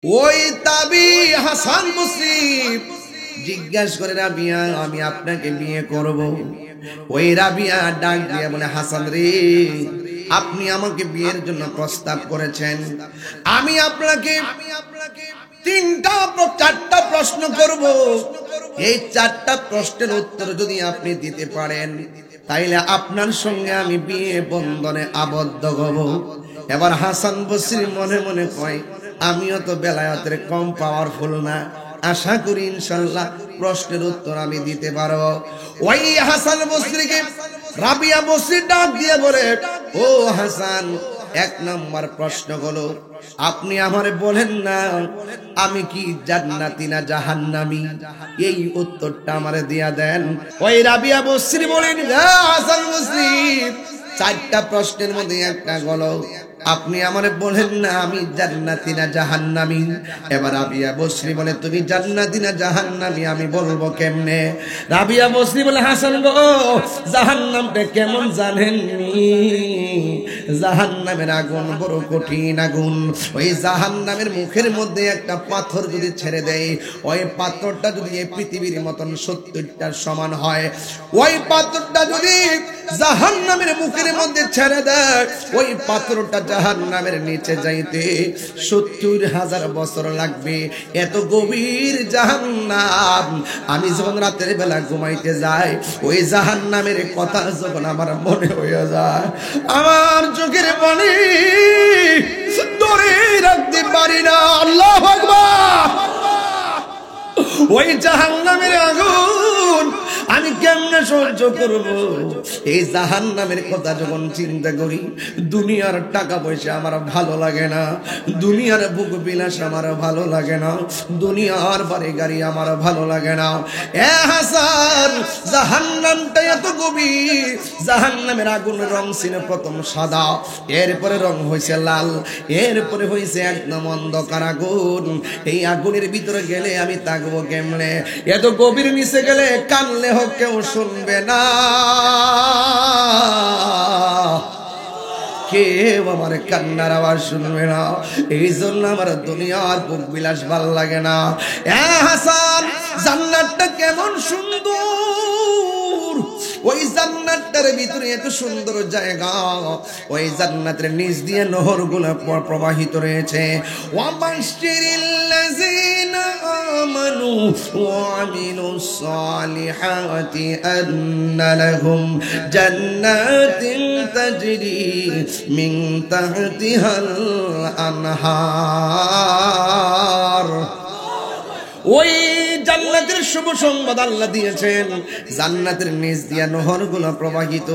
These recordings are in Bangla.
ওই তাবি হাসান বসরি জিজ্ঞাসা করে, রাবিয়া আমি আপনাকে বিয়ে করব। ওই রাবিয়া ডাক দিয়ে বলে, হাসান রে, আপনি আমাকে বিয়ের জন্য প্রস্তাব করেছেন, আমি আপনাকে চারটা প্রশ্ন করব। এই চারটা প্রশ্নের উত্তর যদি আপনি দিতে পারেন তাইলে আপনার সঙ্গে আমি বিয়ে বন্ধনে আবদ্ধ হব। এবার হাসান বসরি মনে মনে কয়, আমিও তো বেলায়েতের কম পাওয়ারফুল না, আশা করি ইনশাআল্লাহ প্রশ্নের উত্তর আমি দিতে পারবো। ওই হাসান বসরিকে রাবিয়া বসরি ডাক দিয়ে বলে, ও হাসান, এক নম্বর প্রশ্ন হলো, আপনি আমারে বলেন না আমি কি জান্নাতি না জাহান্নামী, এই উত্তরটা আমারে দিয়া দেন। ওই রাবিয়া বসরি বলেন, হাসান বসরি, চারটা প্রশ্নের মধ্যে একটা হলো আপনি আমারে বলেন না আমি জান্নাতি না জাহান্নামী। এবার রাবিয়া বসরি বলে, তুমি জান্নাতি না জাহান্নামী আমি বলবো কেমনে? রাবিয়া বসরি বলে, হাসান গো, জাহান্নামটা কেমন জানেননি? জাহান্নামের আগুন বড় কঠিন আগুন। ওই জাহান্নামের মুখের মধ্যে একটা পাথর যদি ছেড়ে দেয়, ওই পাথরটা যদি এই পৃথিবীর মতন 70টার সমান হয়, ওই পাথরটা যদি জাহান্নামের মুখের মধ্যে ছেড়ে দেয়, ওই পাথরটা জাহান্নামের নিচে যাইতে 70,000 বছর লাগবে। এত গভীর জাহান্নাম। আমি যখন রাতের বেলা ঘুমাইতে যাই, ওই জাহান্নামের কথা যখন আমার মনে হয়ে যায়, আমার চোখের পানি ধরে রাখতে পারি না। আল্লাহু আকবার। ওই জাহান্নামের আগুন আমি কেমনে সহ্য করব? এই জাহান্নামের কথা যখন চিন্তা করি, দুনিয়ার টাকা পয়সা আমার ভালো লাগে না, দুনিয়ার ভোগ বিলাস আমার ভালো লাগে না, দুনিয়ার বাড়ি গাড়ি আমার ভালো লাগে না। এ হাসান, জাহান্নামটা এত গভীর। জাহান্নামের আগুনের রং ছিল প্রথম সাদা, এরপরে রং হয়েছে লাল, এরপরে হয়েছে একদম অন্ধকার আগুন। এই আগুনের ভিতরে গেলে আমি থাকবো কেমনে? এত গভীর নিচে গেলে কানলে হোক কেউ শুনবে না, কেউ আমার কান্নার আওয়াজ শুনবে না। এই জন্য আমার দুনিয়ার ভোগ বিলাস ভাল লাগে না। এ হাসান, জান্নাতটা কেমন সুন্দর! ওই জান্নাতের ভিতরে এত সুন্দর জায়গা, ওই জান্নাতের নিচ দিয়ে নহরগুলো প্রবাহিত রয়েছে। ওয়াবাশশিরিল্লাযিনা আমানু ওয়া আমিলুস সালিহাতি আন্না লাহুম জান্নাতিন তাজরি মিন তাহতিহাল আনহার। ওই জান্নাতের শুভ সংবাদ আল্লাহ দিয়েছেন। জান্নাতের নিচ দিয়া নহরগুলো প্রবাহিত।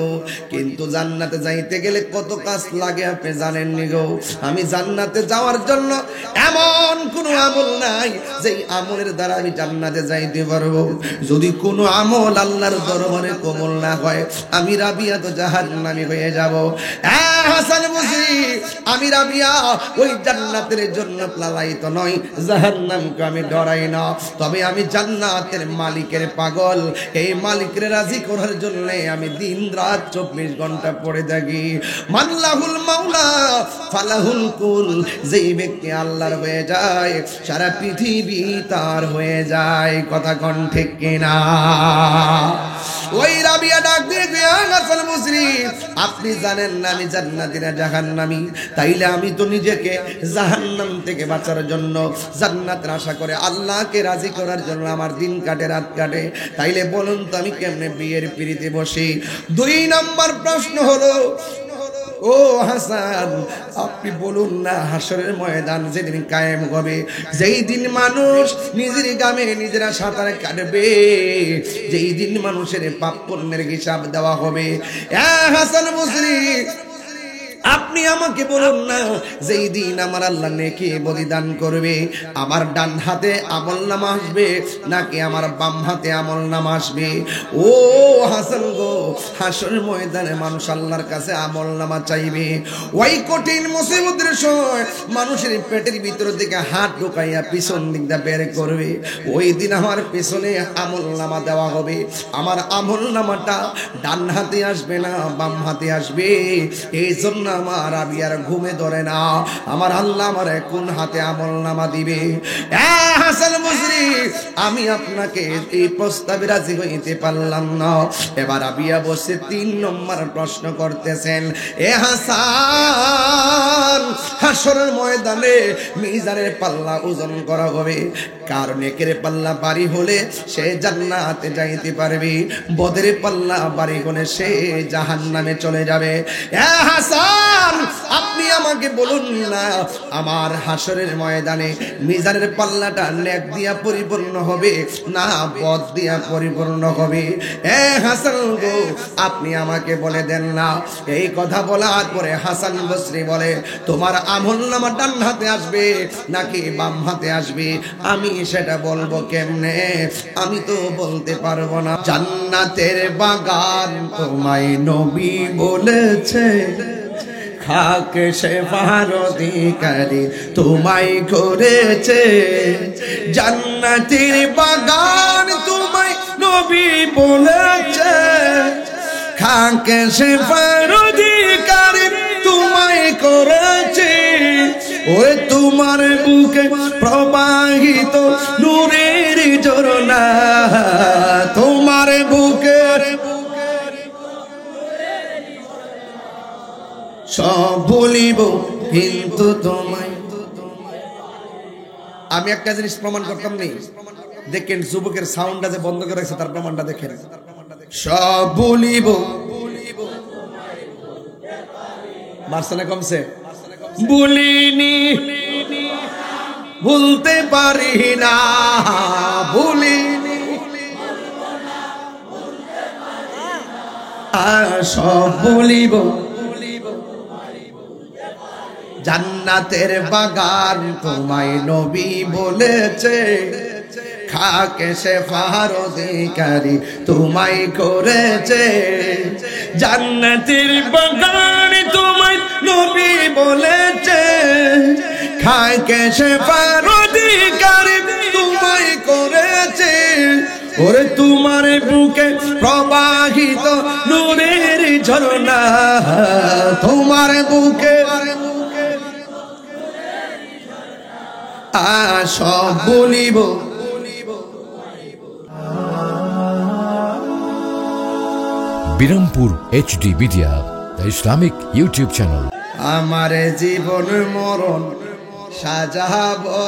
কিন্তু জান্নাতে যাইতে গেলে কত কাজ লাগে আপনি জানেননি গো? আমি জান্নাতে যাওয়ার জন্য এমন কোনো আমল নাই যে আমলের দ্বারা আমি জান্নাতে যাইতে পারবো। যদি কোনো আমল আল্লাহর দরবারে কবুল না হয়, আমি রাবিয়া তো জাহান্নামী হয়ে যাব। হাসান বসরি, আমি রাবিয়া ওই জান্নাতের জন্য লালায়িত নয়, জাহান্নামকে আমি ডরাই না। তবে আমি জান্নাতের মালিকের পাগল। এই মালিকের রাজি করার জন্য আমি দিন রাত 24 ঘন্টা পড়ে থাকি। মাল্লাহুল মাওলা ফালাহুল কুল। যেই ব্যক্তি আল্লাহর হয়ে যায়, সারা পৃথিবী তার হয়ে যায়। কথা কোন ঠিক কিনা? ওই রাবিয়া ডাক দিয়ে হাসান বসরি, আপনি জানেন না আমি জান্নাতি না জাহান্নামী? তাইলে আমি তো নিজেকে জাহান্নাম থেকে বাঁচার জন্য জান্নাতের আশা করে আল্লাহকে রাজি করার জন্য আমার দিন কাটে রাত কাটে। তাইলে বলুন তো আমি কেমনে বিয়ের পিড়িতে বসি? 2 নম্বর প্রশ্ন হলো, ও হাসান, আপনি বলুন না হাসরের ময়দান যেদিন কায়েম হবে, যেই দিন মানুষ নিজের গ্রামে নিজেরা সাঁতারে কাটবে, যেই দিন মানুষের পাপ পুণ্যের হিসাব দেওয়া হবে, হাসান বসরি আপনি আমাকে বলুন না যেই দিন আমার আল্লাহ নেকি বলিদান করবে, আমার ডান হাতে আমলনামা আসবে নাকি আমার বাম হাতে আমলনামা আসবে? ও হাসান গো, হাসরের ময়দানে মানুষ আল্লাহর কাছে আমলনামা চাইবে। ওই কঠিন মুসিবতের সময় মানুষের পেটের ভিতর থেকে হাত ঢুকাইয়া পিছন দিক দিয়ে বের করবে। ওই দিন আমার পেছনে আমলনামা দেওয়া হবে। আমার আমলনামাটা ডান হাতে আসবে না বাম হাতে আসবে। এই জন্য আমার রাবিয়ার ঘুমে ধরে না, আমার আল্লাহ আমারে কোন হাতে আমলনামা দিবে? হাসান বসরি, আমি আপনাকে এই প্রস্তাবে রাজি হইতে পারলাম না। এবার রাবিয়া বসে 3 নম্বর প্রশ্ন করতেছেন, এ হাসান, হাসরের ময়দানে মিজানের পাল্লা ওজন করা হবে, কার নেকের পাল্লা ভারী হলে সে জান্নাতে যাইতে পারবে, বদরের পাল্লা ভারী হলে সে জাহান্নামে চলে যাবে। এ হাসান, আপনি আমাকে বলুন না, আমার হাসরের ময়দানে মিজানের পাল্লাটা নেক দিয়া পরিপূর্ণ হবে না বদ দিয়া পরিপূর্ণ হবে? এ হাসান গো, আপনি আমাকে বলে দেন না। এই কথা বলার পরে হাসান বসরি বলে, তোমার আমলনামা ডান হাতে আসবে নাকি বাম হাতে আসবে আমি সেটা বলবো কেমনে? আমি তো বলতে পারবো না। জান্নাতের বাগান তোমায় নবী বলেছে, খাকে সে অধিকারী তোমায় করেছে। জান্নাতের বাগান তোমায় নবী বলেছে, খাকে সে অধিকারী তোমায় করেছে। ওরে তোমার বুকে প্রবাহিত নূরের ঝরনা, তোমার বুকে সব বলিব কিন্তু তোমায়। আমি একটা জিনিস প্রমাণ করতাম নেই, দেখেন যুবকের সাউন্ডটা যে বন্ধ করে রাখছে তার প্রমাণটা দেখেন। সব বলিব, বাড়ছে না কমছে? বলিনি ভুলতে পারি না, বলিনি সব বলিব। জান্নাতের বাগান তোমায় নবী বলেছে, খাকে সে অধিকারী তোমায় করেছে। জান্নাতের বাগান তোমায় নবী বলেছে, খাকে সে অধিকারী তোমায় করেছে। ওরে তোমার বুকে প্রবাহিত নূরের ঝরনা, তোমার বুকে সব বলিব। Birampur HD media, the Islamic YouTube channel. আমার জীবন মরণ সাজাবো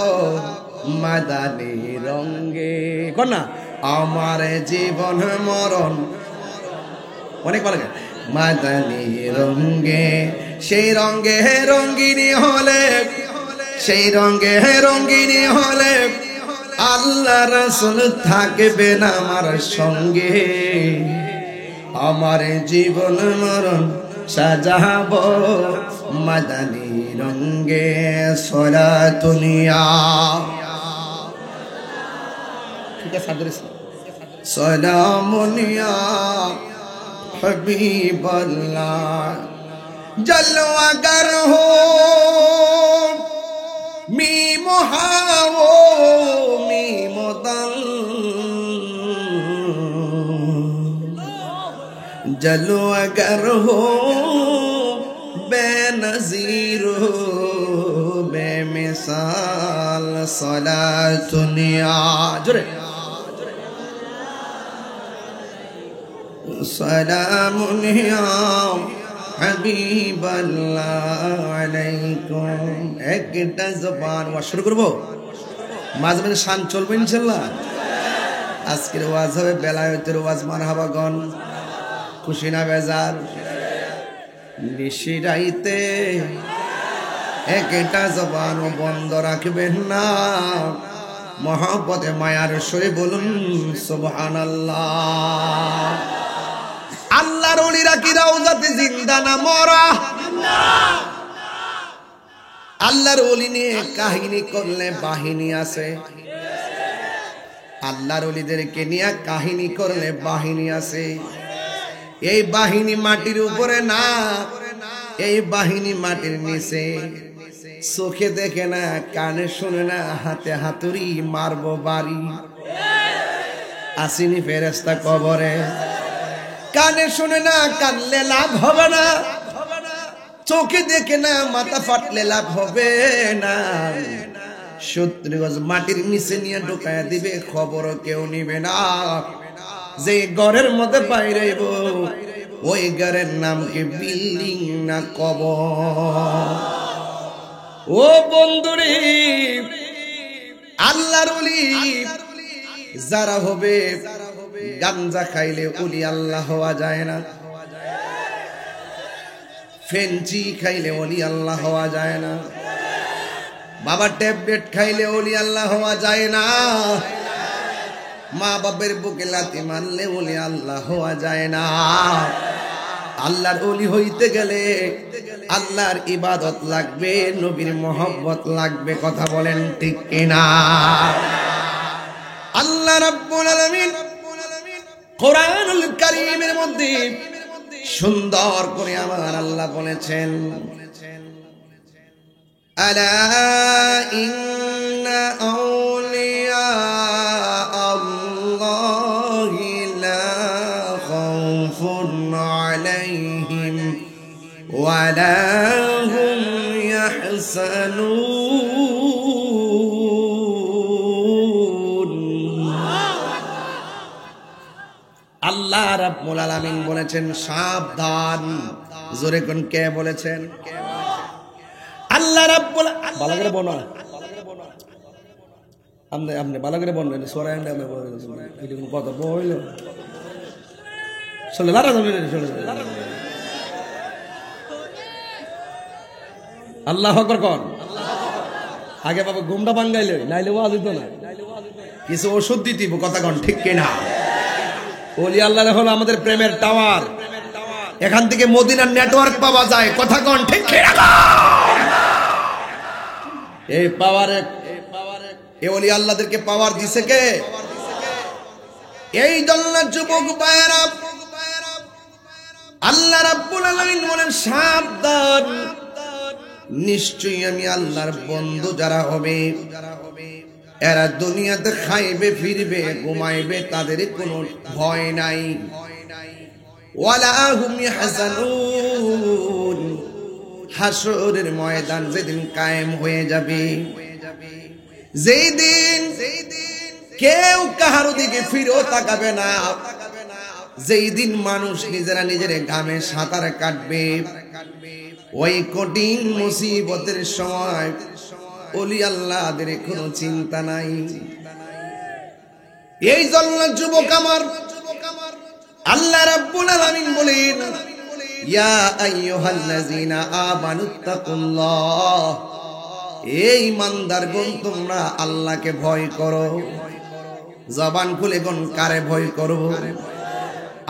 মাদানী রঙে, কন্যা আমার জীবন মরণ অনেক ভালো মাদানী রঙে। সেই রঙে রঙ্গিনী হলে, সেই রঙে রঙ্গিনী হলে আল্লাহ রাসূল থাকবেন আমার সঙ্গে। আমার জীবন মরণ সাজাবো মাদানী রঙে। সলাতুনিয়া ঠিক আছে, সালামুনিয়া হাবিবাল্লাহ। জলওয়াগার হো মি মোহাও মি মোদল, जलवागर हो बेनज़ीर हो बेमिसाल सलातुनिया जुरे सलामुनिया हबीबल्लाह अलैकुम। একটা জবান ওয়াজ শুরু করব, মাঝে মাঝে শান চলবে ইনশাআল্লাহ। আজকের ওয়াজ হবে বেলায়েতের ওয়াজ। মারহাবাগণ, খুশি না বেজার? নিশিরাইতে একটা জবান বন্ধ রাখবেন না, মহব্বতে মায়ার সরে বলুন সুবহানাল্লাহ। আল্লাহর ওলিরা কি রওজাতে জিন্দা না মরা? আল্লাহর ওলি নিয়ে কাহিনী করলে বাহিনী আছে, আল্লাহর ওলিদেরকে নিয়ে কাহিনী করলে বাহিনী আছে। এই বাহিনী মাটির উপরে না, এই বাহিনী মাটির নিচে। চোখে দেখে না, কানে শুনে না, হাতে হাতুড়ি মারবো বাড়ি। আসিনি ফেরেশতা কবরে, কানে শুনে না, কানলে লাভ হবে না। চোখে দেখে না মাথা ফাটলে লাভ হবে না, 70 গজ মাটির নিচে নিয়ে ঢুকায়া দিবে, খবরও কেউ নিবে না। যে ঘরের মধ্যে বাইরেব ওই ঘরের নাম কি বিল্ডিং না কবর? ও বন্ধুরে, আল্লাহর ওলি যারা হবে, গাঞ্জা খাইলে ওলি আল্লাহ হওয়া যায় না, ফেঞ্চি খাইলে ওলি আল্লাহ হওয়া যায় না, বাবা ট্যাবলেট খাইলে ওলি আল্লাহ হওয়া যায় না, মা বাবার বুকে লাথি মারলে ওলি আল্লাহ হওয়া যায় না। আল্লাহর ওলি হইতে গেলে আল্লাহর ইবাদত লাগবে, নবীর মহব্বত লাগবে। কথা বলেন ঠিক কিনা? আল্লাহ রাব্বুল আলামিন কোরআনুল কারীমের মধ্যে সুন্দর করে আমার আল্লাহ বলেছেন, আলা ইন্না আউলিয়া আল্লাহি লা খাউফুন আলাইহিম ওয়া লা হুম ইয়াহসানুন। আল্লাহ রাব্বুল আলামিন বলেছেন সাবধান। জোরে কোন কে বলেছেন? আল্লাহ রাব্বুল ভালো করে বলো, আপনি ভালো করে বললেন, সরাই কথা বইল চলে লারা চলে আল্লাহ আকবার কর। আগে বাবা ঘুমটা ভাঙ্গাইলে, নাইলে ওয়াজ হইতো না, কিছু ওষুধ দিতিব। কথা কন ঠিক কিনা? ওলি আল্লাহ হলো আমাদের প্রেমের টাওয়ার, এখান থেকে মদিনার নেটওয়ার্ক পাওয়া যায়। কথা কন ঠিক কিনা? এই পাওয়ারে এই ওলি আল্লাহদেরকে পাওয়ার দিছে কে? এই জন্য যুবক ভাইয়েরা, আল্লাহ রাব্বুল আলামিন বলেন সাবধান, নিশ্চয়ই আমি আল্লাহর বন্ধু যারা হবে এরা দুনিয়াতে খাইবে ফিরবে ঘুমাইবে, তাদের কোনো ভয় নাই। ওয়ালা হুম ইয়াহজানুন, হাসরের ময়দান যেদিন কায়েম হয়ে যাবে, যেই দিন কেউ কাহার দিকে ফিরেও তাকাবে না, যেই দিন মানুষ নিজেরা নিজের ঘামে সাঁতার কাটবে, ওই কঠিন মুসিবতের সময় ওলি আল্লাহদের কোনো চিন্তা নাই। এই জন্য যুবক আমার, আল্লাহ রাব্বুল আলামিন বলেন, ইয়া আইয়ুহাল্লাযীনা আমানুত্তাকুল্লাহ, এই ইমানদারগণ তোমরা আল্লাহকে ভয় করো। জবান খুলে কোন কারে ভয় করব?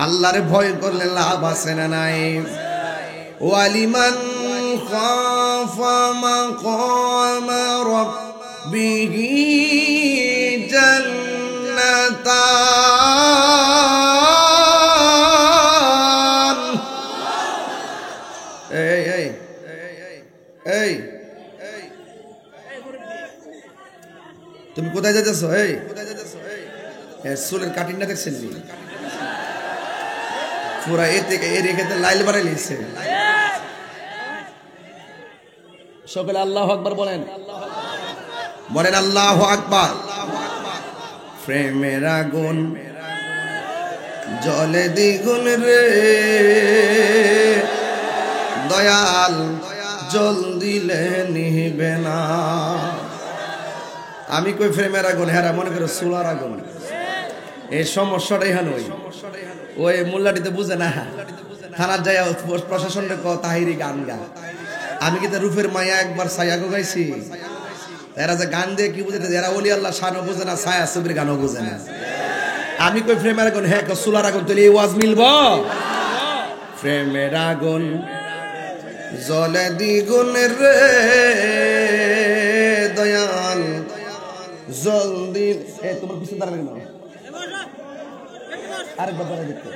আল্লাহরে ভয় করলে লাভ আছে না নাই? ওয়ালিমান খাফা মাকামা রাব্বিহি জান্নাতান। এই এই এই তুমি কোথায় যাচ্ছ? এই চুলের কাটিংটা দেখছেন? পুরা এ থেকে এ রেখে লাইল বাড়াই লিখছে। সকলে আল্লাহু আকবার বলেন, বলেন আল্লাহু আকবার। প্রেমের আগুন জলে দ্বিগুণ রে, দয়াল জল দিলে নিবে না। আমি কই প্রেমের আগুন, হেরা মনে করো চুলার আগুন। এই সমস্যাটাই হান ওই মোল্লাটিতে বুঝে না, থানার যায় প্রশাসনকে তাহিরি গান গা। আমি কিন্তু রূপের মায়া একবার ছায়া গাইছি, এরা যে গান দিয়ে কি বুঝে, এরা ওলি আল্লাহ শানও বুঝে না, ছায়া ছবির গানও বুঝে না। আমি কই প্রেমের আগুন, হ্যাঁ চুলার আগুন, তাহলে এই ওয়াজ মিলব? প্রেমের আগুন জলে দ্বিগুণ রে, দয়াল জল দিল। তোমার পিছনে দাঁড়াবে না, আরেকবার দাঁড়া দেখতে।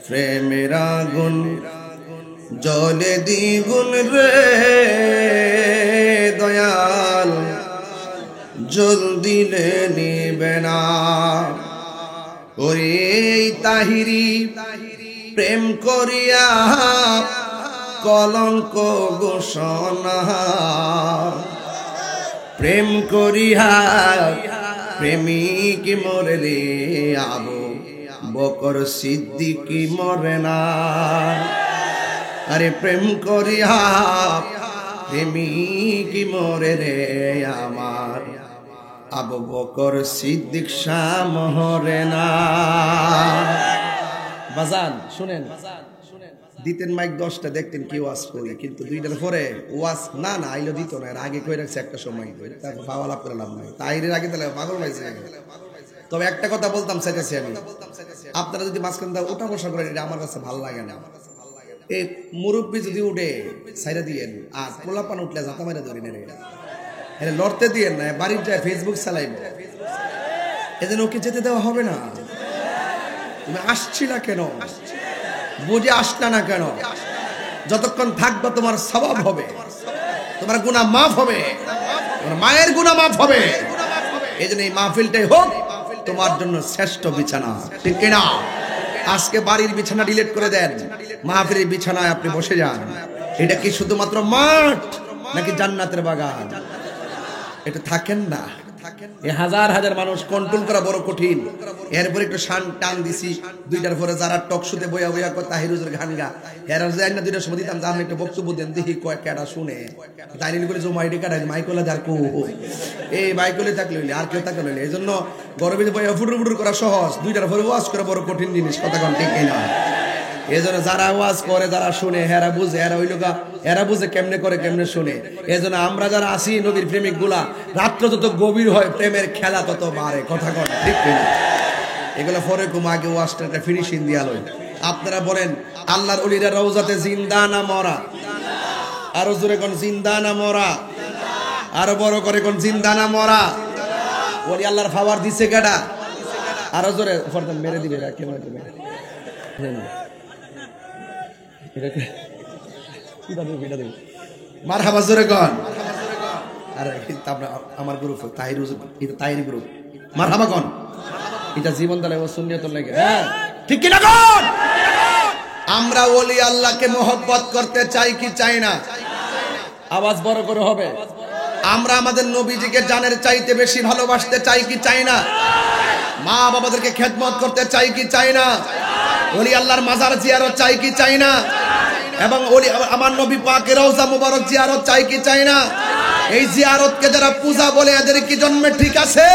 প্রেমের আগুন জলে দ্বিগুণ রে, দয়াল জল দিলে নিবে না। ওরে তাহিরি প্রেম করিয়া কলঙ্ক ঘোষণা প্রেম করিয়া প্রেমিক মরে রে আবু বকর সিদ্দিক মরে না আরে প্রেম করিয়া প্রেমিক মরে রে আমার আবু বকর সিদ্দিক শাহ মরে না বাজান শুনেন দিতেন মাইক 10টা দেখতেন কি ওয়াজ করি কিন্তু 2টার পরে ওয়াজ না আইলো দিত না এর আগে কই রাখছে একটা সময় তারপর পাওয়া লাভ করলাম না তাইরের আগে তাহলে পাগল হয়েছে তবে একটা কথা বলতাম চাইতেছি আমি আপনারা যদি মাঝখানে উঠা বসা করেন এটা আমার কাছে ভালো লাগে না এই মুরব্বী যদি উঠে সাইরা দিয়েন আর পোলাপান উঠলে জাতা মাইরা ধরি না এটা লড়তে দিয়েন না বাড়ির যায় ফেসবুক চালাইব এজন্য ওকে যেতে দেওয়া হবে না তুমি আসছি না কেন বুঝে আসলা না কেন যতক্ষণ থাকবে তোমার সওয়াব হবে তোমার গুনাহ মাফ হবে তোমার মায়ের গুনাহ মাফ হবে এজন্য এই মাহফিলটাই হোক তোমার জন্য শ্রেষ্ঠ বিছানা ঠিক কি না আজকে বাড়ির বিছানা ডিলিট করে দেন মাহফিলের বিছানায় আপনি বসে যান এটা কি শুধুমাত্র মাঠ নাকি জান্নাতের বাগান এটা থাকেন না এই হাজার হাজার মানুষ কন্ট্রোল করা বড় কঠিন এরপরে একটু শান টান দিছি 2টার পরে যারা টক শুতে বইয়া বইয়া কয় তাহিরুজের গান গা এরা যাই না 2টার সময় দিতাম জান একটু বক্তব্য দেন দেখি কয় কেডা শুনে তাইনি করে জমা আইডি কাটাই মাইকলা যার কো এই মাইকলে থাকলে হইলে আর কেউ থাকলে হইলে এইজন্য গরমে বইয়া ফুটুর ফুটুর করা সহজ 2টার পরে ওয়াজ করা বড় কঠিন জিনিস কথা কোন ঠিক না এজন্য যারা ওয়াজ করে যারা শুনে হেরা বুঝে এরা হইল গা এরা বুঝে কেমনে করে কেমনে শুনে এজন্য আমরা যারা আসি নবীর প্রেমিক গুলা রাত্র যত গভীর হয় প্রেমের খেলা তত বাড়ে কথা কন ঠিক না এগুলো পরে কুম আগে ওয়াজটা একটা ফিনিশিং দিয়া লই আপনারা বলেন আল্লাহর ওলিরা রওজাতে জিন্দা না মরা আরো জোরে কোন জিন্দা না মরা আরো বড় করে কোন জিন্দা না মরা ওলি আল্লাহর ফাওয়ার দিছে কেডা আরো জোরে ফরদান মেরে দিবে কেমন দিবে মারহাবা জোরে কোন আরে আমার গ্রুপ তাহিরুজ এটা তাহিরি গ্রুপ মারহাবা কোন এটা জীবন দালে ও সুন্নিয়ত লাগে হ্যাঁ ঠিক কি না কোন আমরা ওলি আল্লাহকে মহব্বত করতে চাই কি চাই না আওয়াজ বড় করে হবে আমরা আমাদের নবীজিকে জানের চাইতে বেশি ভালোবাসতে চাই কি চাই না মা বাবাদেরকে খেদমত করতে চাই কি চাই না ওলি আল্লাহর মাজার জিয়ারত চাই কি চাই না এবং ওলি আমার নবী পাকের রওজা মুবারক জিয়ারত চাই কি চাই না এই জিয়ারতকে যারা পূজা বলে এদের কি জন্মে ঠিক আছে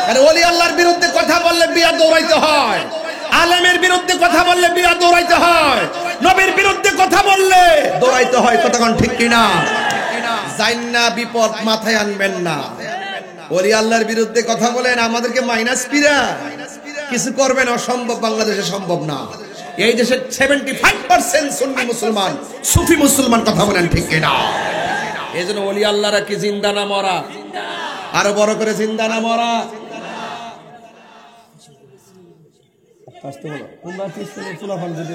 আরে ওলি আল্লাহর বিরুদ্ধে কথা বললে বিয়া দৌড়াইতে হয় আলেমের বিরুদ্ধে কথা বললে বিয়া দৌড়াইতে হয় নবীর বিরুদ্ধে কথা বললে দৌড়াইতে হয় কতক্ষণ ঠিক কিনা জাইন্না বিপদ মাথায় আনবেন না ওলি আল্লাহর বিরুদ্ধে কথা বলেন আমাদেরকে মাইনাস পিরা কিছু করবেন অসম্ভব বাংলাদেশে সম্ভব না এই দেশে 75% সুন্নি মুসলমান সুফি মুসলমান কথা বলেন ঠিক কিনা এইজন্য ওলি আল্লাহরা কি জিন্দা না মরা আরো বড় করে জিন্দা না মরা তোমরা কি চুলা ফান যদি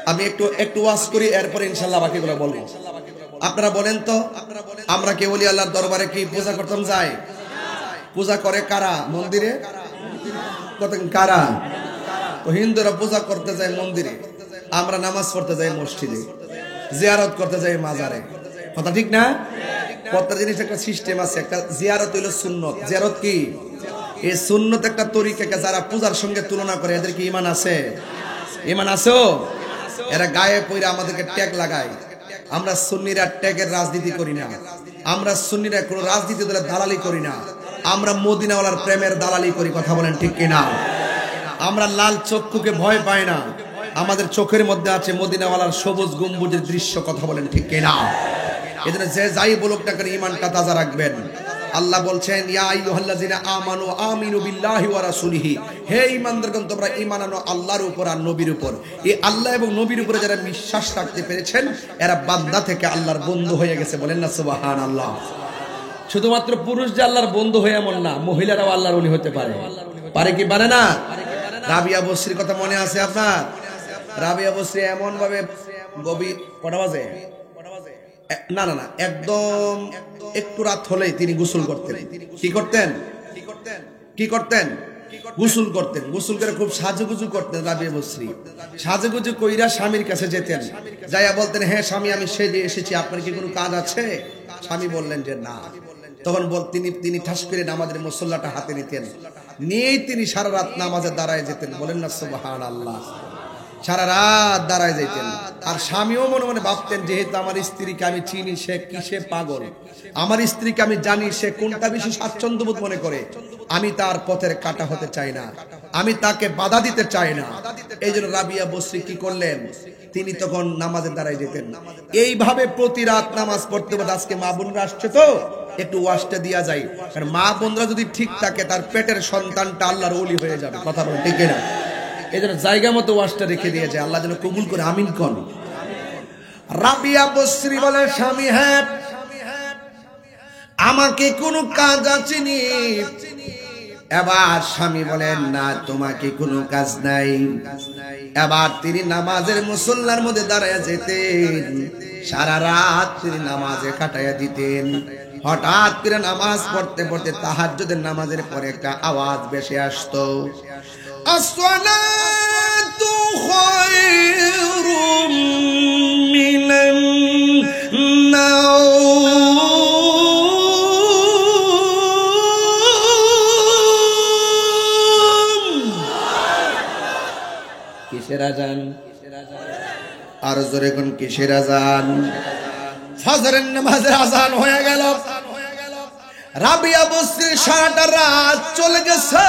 আমি একটু ওয়াজ করি এরপরে ইনশাআল্লাহ বাকিগুলো বলবো আপনারা বলেন তো আমরা কি ওলি আল্লাহর দরবারে কি পূজা করতাম যাই পূজা করে কারা মন্দিরে কত কারা তো হিন্দুরা পূজা করতে যায় মন্দিরে আমরা নামাজ পড়তে যাই মসজিদে জিয়ারত করতে যাই মাজারে কথা ঠিক না প্রত্যেক জিনিস একটা সিস্টেম আছে একটা জিয়ারত হইল সুন্নত জিয়ারত কি এই সুন্নত একটা তরিকাকে যারা পূজার সঙ্গে তুলনা করে এদের কি ঈমান আছে ঈমান আছে এরা গায়ে পইরা আমাদেরকে ট্যাগ লাগায় আমরা সুন্নিরা ট্যাগের রাজনীতি করি না আমরা সুন্নিরা কোনো রাজনীতি দলের দালালি করি না আমরা মদিনাওয়ালার প্রেমের দালালি করি কথা বলেন ঠিক কিনা আমরা লাল চক্ষুকে ভয় পাই না আমাদের চোখের মধ্যে আছে মদিনাওয়ালার সবুজ গম্বুজের দৃশ্য কথা বলেন ঠিক কিনা এজন্য যে যাই বলুক না কেন ঈমানটা তাজা রাখবেন আল্লাহ বলছেন ইয়া আইয়ুহাল্লাযিনা আমানু আমিনু বিল্লাহি ওয়া রাসূলিহি হে ঈমানদারগণ তোমরা ঈমান আনো আল্লাহর উপর আর নবীর উপর এই আল্লাহ এবং নবীর উপরে যারা বিশ্বাস রাখতে পেরেছেন এরা বান্দা থেকে আল্লাহর বন্ধু হয়ে গেছে বলেন না সুবহানাল্লাহ শুধুমাত্র পুরুষ যে আল্লাহর বন্ধু হয়ে এমন না মহিলারাও আল্লাহর ওলি হতে পারে পারে কি পারে না রাবিয়া বসরির কথা মনে আছে আপনার রাবিয়া বসরি এমন ভাবে গভীর কটা বাজে না না না একদম একটু রাত হলেই তিনি গোসল করতেন কি করতেন গোসল করতেন, গোসল করে খুব সাজুগুজু করতেন রাবিয়া বসরি। সাজুগুজু কইরা স্বামীর কাছে যেতেন, যাইয়া বলতেন, হ্যাঁ স্বামী আমি সেজে এসেছি, আপনার কি কোনো কাজ আছে? স্বামী বললেন যে না। তখন তিনি ঠাস করে নামাজের মুসল্লাটা হাতে নিতেন, নিয়েই তিনি সারা রাত নামাজে দাঁড়ায় যেতেন। বলেন না সুবহানাল্লাহ। সারা রাত দাঁড়ায় যেতেন। আর স্বামীও মনে মনে ভাবতেন, যেহেতু আমার স্ত্রীকে আমি চিনি, সে কিসে পাগল, আমার স্ত্রীকে আমি জানি সে কোনটা বেশি স্বাচ্ছন্দ্য বোধ মনে করে, আমি তার পথের কাটা হতে চাই না, আমি তাকে বাধা দিতে চাই না। এই জন্য রাবিয়া বসরি কি করলেন, তিনি তখন নামাজে দাঁড়ায় যেতেন। এইভাবে প্রতি রাত নামাজ পড়তে পড়তে, আজকে মা বোনরা আসছে তো একটু ওয়াজটা দিয়া যায়, কারণ মা বোনরা যদি ঠিক থাকে তার পেটের সন্তানটা আল্লাহর ওলি হয়ে যাবে। কথা বলেন ঠিক না? এই জন্য জায়গা মতো ওয়াজটা রেখে দিয়েছে, আল্লাহ যেন কবুল করে, আমিন কোন। রাবিয়া বসরি বলে, স্বামী হ্যাঁ আমাকে কোনো কাজ আছে নি? এবার স্বামী বলেন, না তোমাকে কোনো কাজ নাই। এবার তিনি নামাজের মুসল্লার মধ্যে দাঁড়ায় যেতেন, সারা রাত তিনি নামাজে কাটাইয়া দিতেন। হঠাৎ করে নামাজ পড়তে পড়তে তাহাজ্জুদের নামাজের পরে একটা আওয়াজ ভেসে আসতো, আসসালাতু খায়রুম মিনান নাওম। কিসের আজান? আর জোরে কোন কিসের আজান? ফজরের নামাজের আজান হয়ে গেল। রাবিয়া বসরি সারাটা রাত চলে গেছে।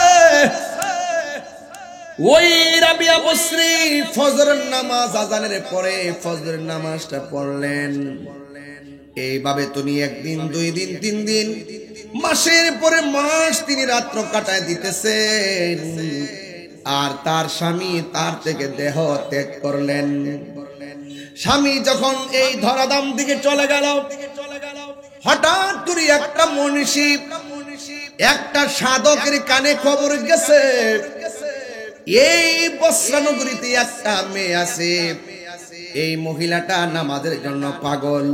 ওই রাবিয়া বসরি ফজরের নামাজ আজানের পরে ফজরের নামাজটা পড়লেন। এইভাবে তিনি একদিন, দুই দিন, তিন দিন, মাসের পরে মাস তিনি রাত্র কাটায় দিতেছেন। আর তার স্বামী তার থেকে দেহ ত্যাগ করলেন। স্বামী যখন এই ধরাধাম দিকে চলে গেল, হঠাৎ করে একটা মনীষী, একটা সাধকের কানে খবর গেছে, এই বস্ত্রানগরীতে একটা মেয়ে আছে, এই মহিলাটা নামাজের জন্য পাগল,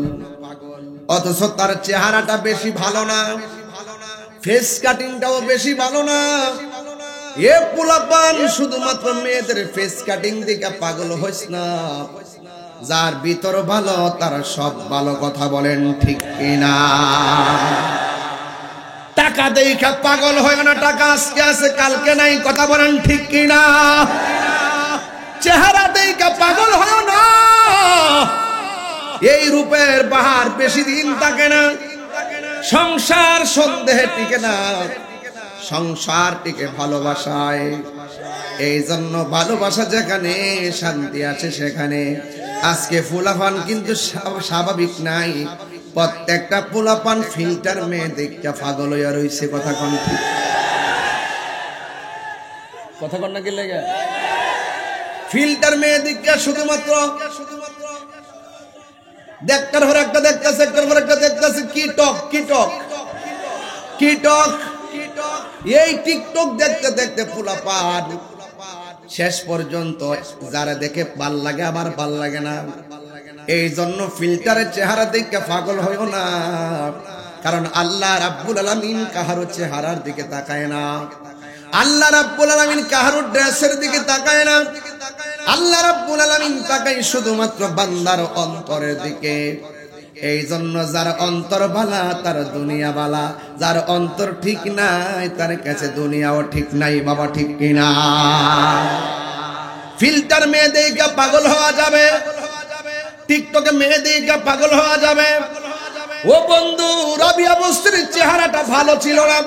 অথচ তার চেহারাটা বেশি ভালো না, ফেস কাটিংটাও বেশি ভালো না। এ পোলাপান শুধুমাত্র মেয়েদের ফেস কাটিং দিকে পাগল হইস না, যার ভিতর ভালো তার সব ভালো। কথা বলেন ঠিক কিনা? টাকা দেখা পাগল হয় না, টাকা আজকে আছে কালকে নাই। কথা বলেন ঠিক কিনা? চেহারা দেখা পাগল হয় না, এই রূপের বাহার বেশি দিন থাকে না। সংসার সন্দেহে টিকে না, সংসার টিকে ভালোবাসায়। এই জন্য ভালোবাসা যেখানে শান্তি আছে সেখানে। আজকে ফুলাফান কিন্তু স্বাভাবিক নাই, প্রত্যেকটা ফুলাপান ফিল্টার মেয়ে দেখতে পাগল হইয়া রইছে। কথা কোন ঠিক? কথা কোন না কি লেগে? ফিল্টার মেয়ে দেখতে শুধুমাত্র দেখটার পর একটা দেখতেছে, একটার পর একটা দেখতেছে। কি টক, কি টক, কি টক। এই টিকটক দেখতে দেখতে ফুলাপান শেষ পর্যন্ত যারা দেখে ভাল লাগে আবার ভাল লাগে না। এই জন্য ফিল্টারের চেহারা দেখে পাগল হইও না, কারণ আল্লাহ রাব্বুল আলামিন কাহারো চেহারার দিকে তাকায় না। আল্লাহ রাব্বুল আলামিন কাহারো ড্রেসের দিকে তাকায় না। আল্লাহ রাব্বুল আলামিন তাকায় শুধুমাত্র বান্দার অন্তরের দিকে। এই জন্য যার অন্তর বালা তার দুনিয়া বালা, যার অন্তর ঠিক নাই তার কাছে দুনিয়াও ঠিক নাই। বাবা ঠিক কিনা? ফিল্টার মেয়ে দেখে পাগল হওয়া যাবে, টিকটকে মেয়ে দেখে পাগল হওয়া যাবে। ও বন্ধু, রাবিয়া বসরির চেহারাটা ভালো ছিল না,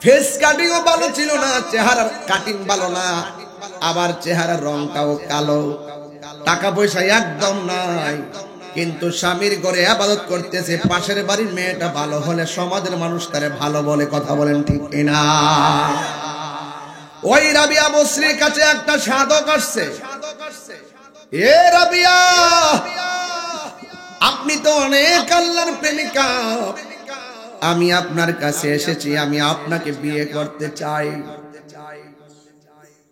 ফেস কাটিংও ভালো ছিল না, চেহারার কাটিং ভালো না, আবার চেহারার রংটাও কালো, টাকা পয়সা একদম নাই। কিন্তু স্বামীর ঘরে ইবাদত করতেছে। পাশের বাড়ির মেয়েটা ভালো হলে সমাজের মানুষ তারে ভালো বলে। কথা বলেন ঠিক কিনা? ওই রাবিয়া বসরির কাছে একটা সাধক আসছে। এ রাবিয়া, আপনি তো অনেক আল্লাহর প্রেমিকা, আমি আপনার কাছে এসেছি, আমি আপনাকে বিয়ে করতে চাই।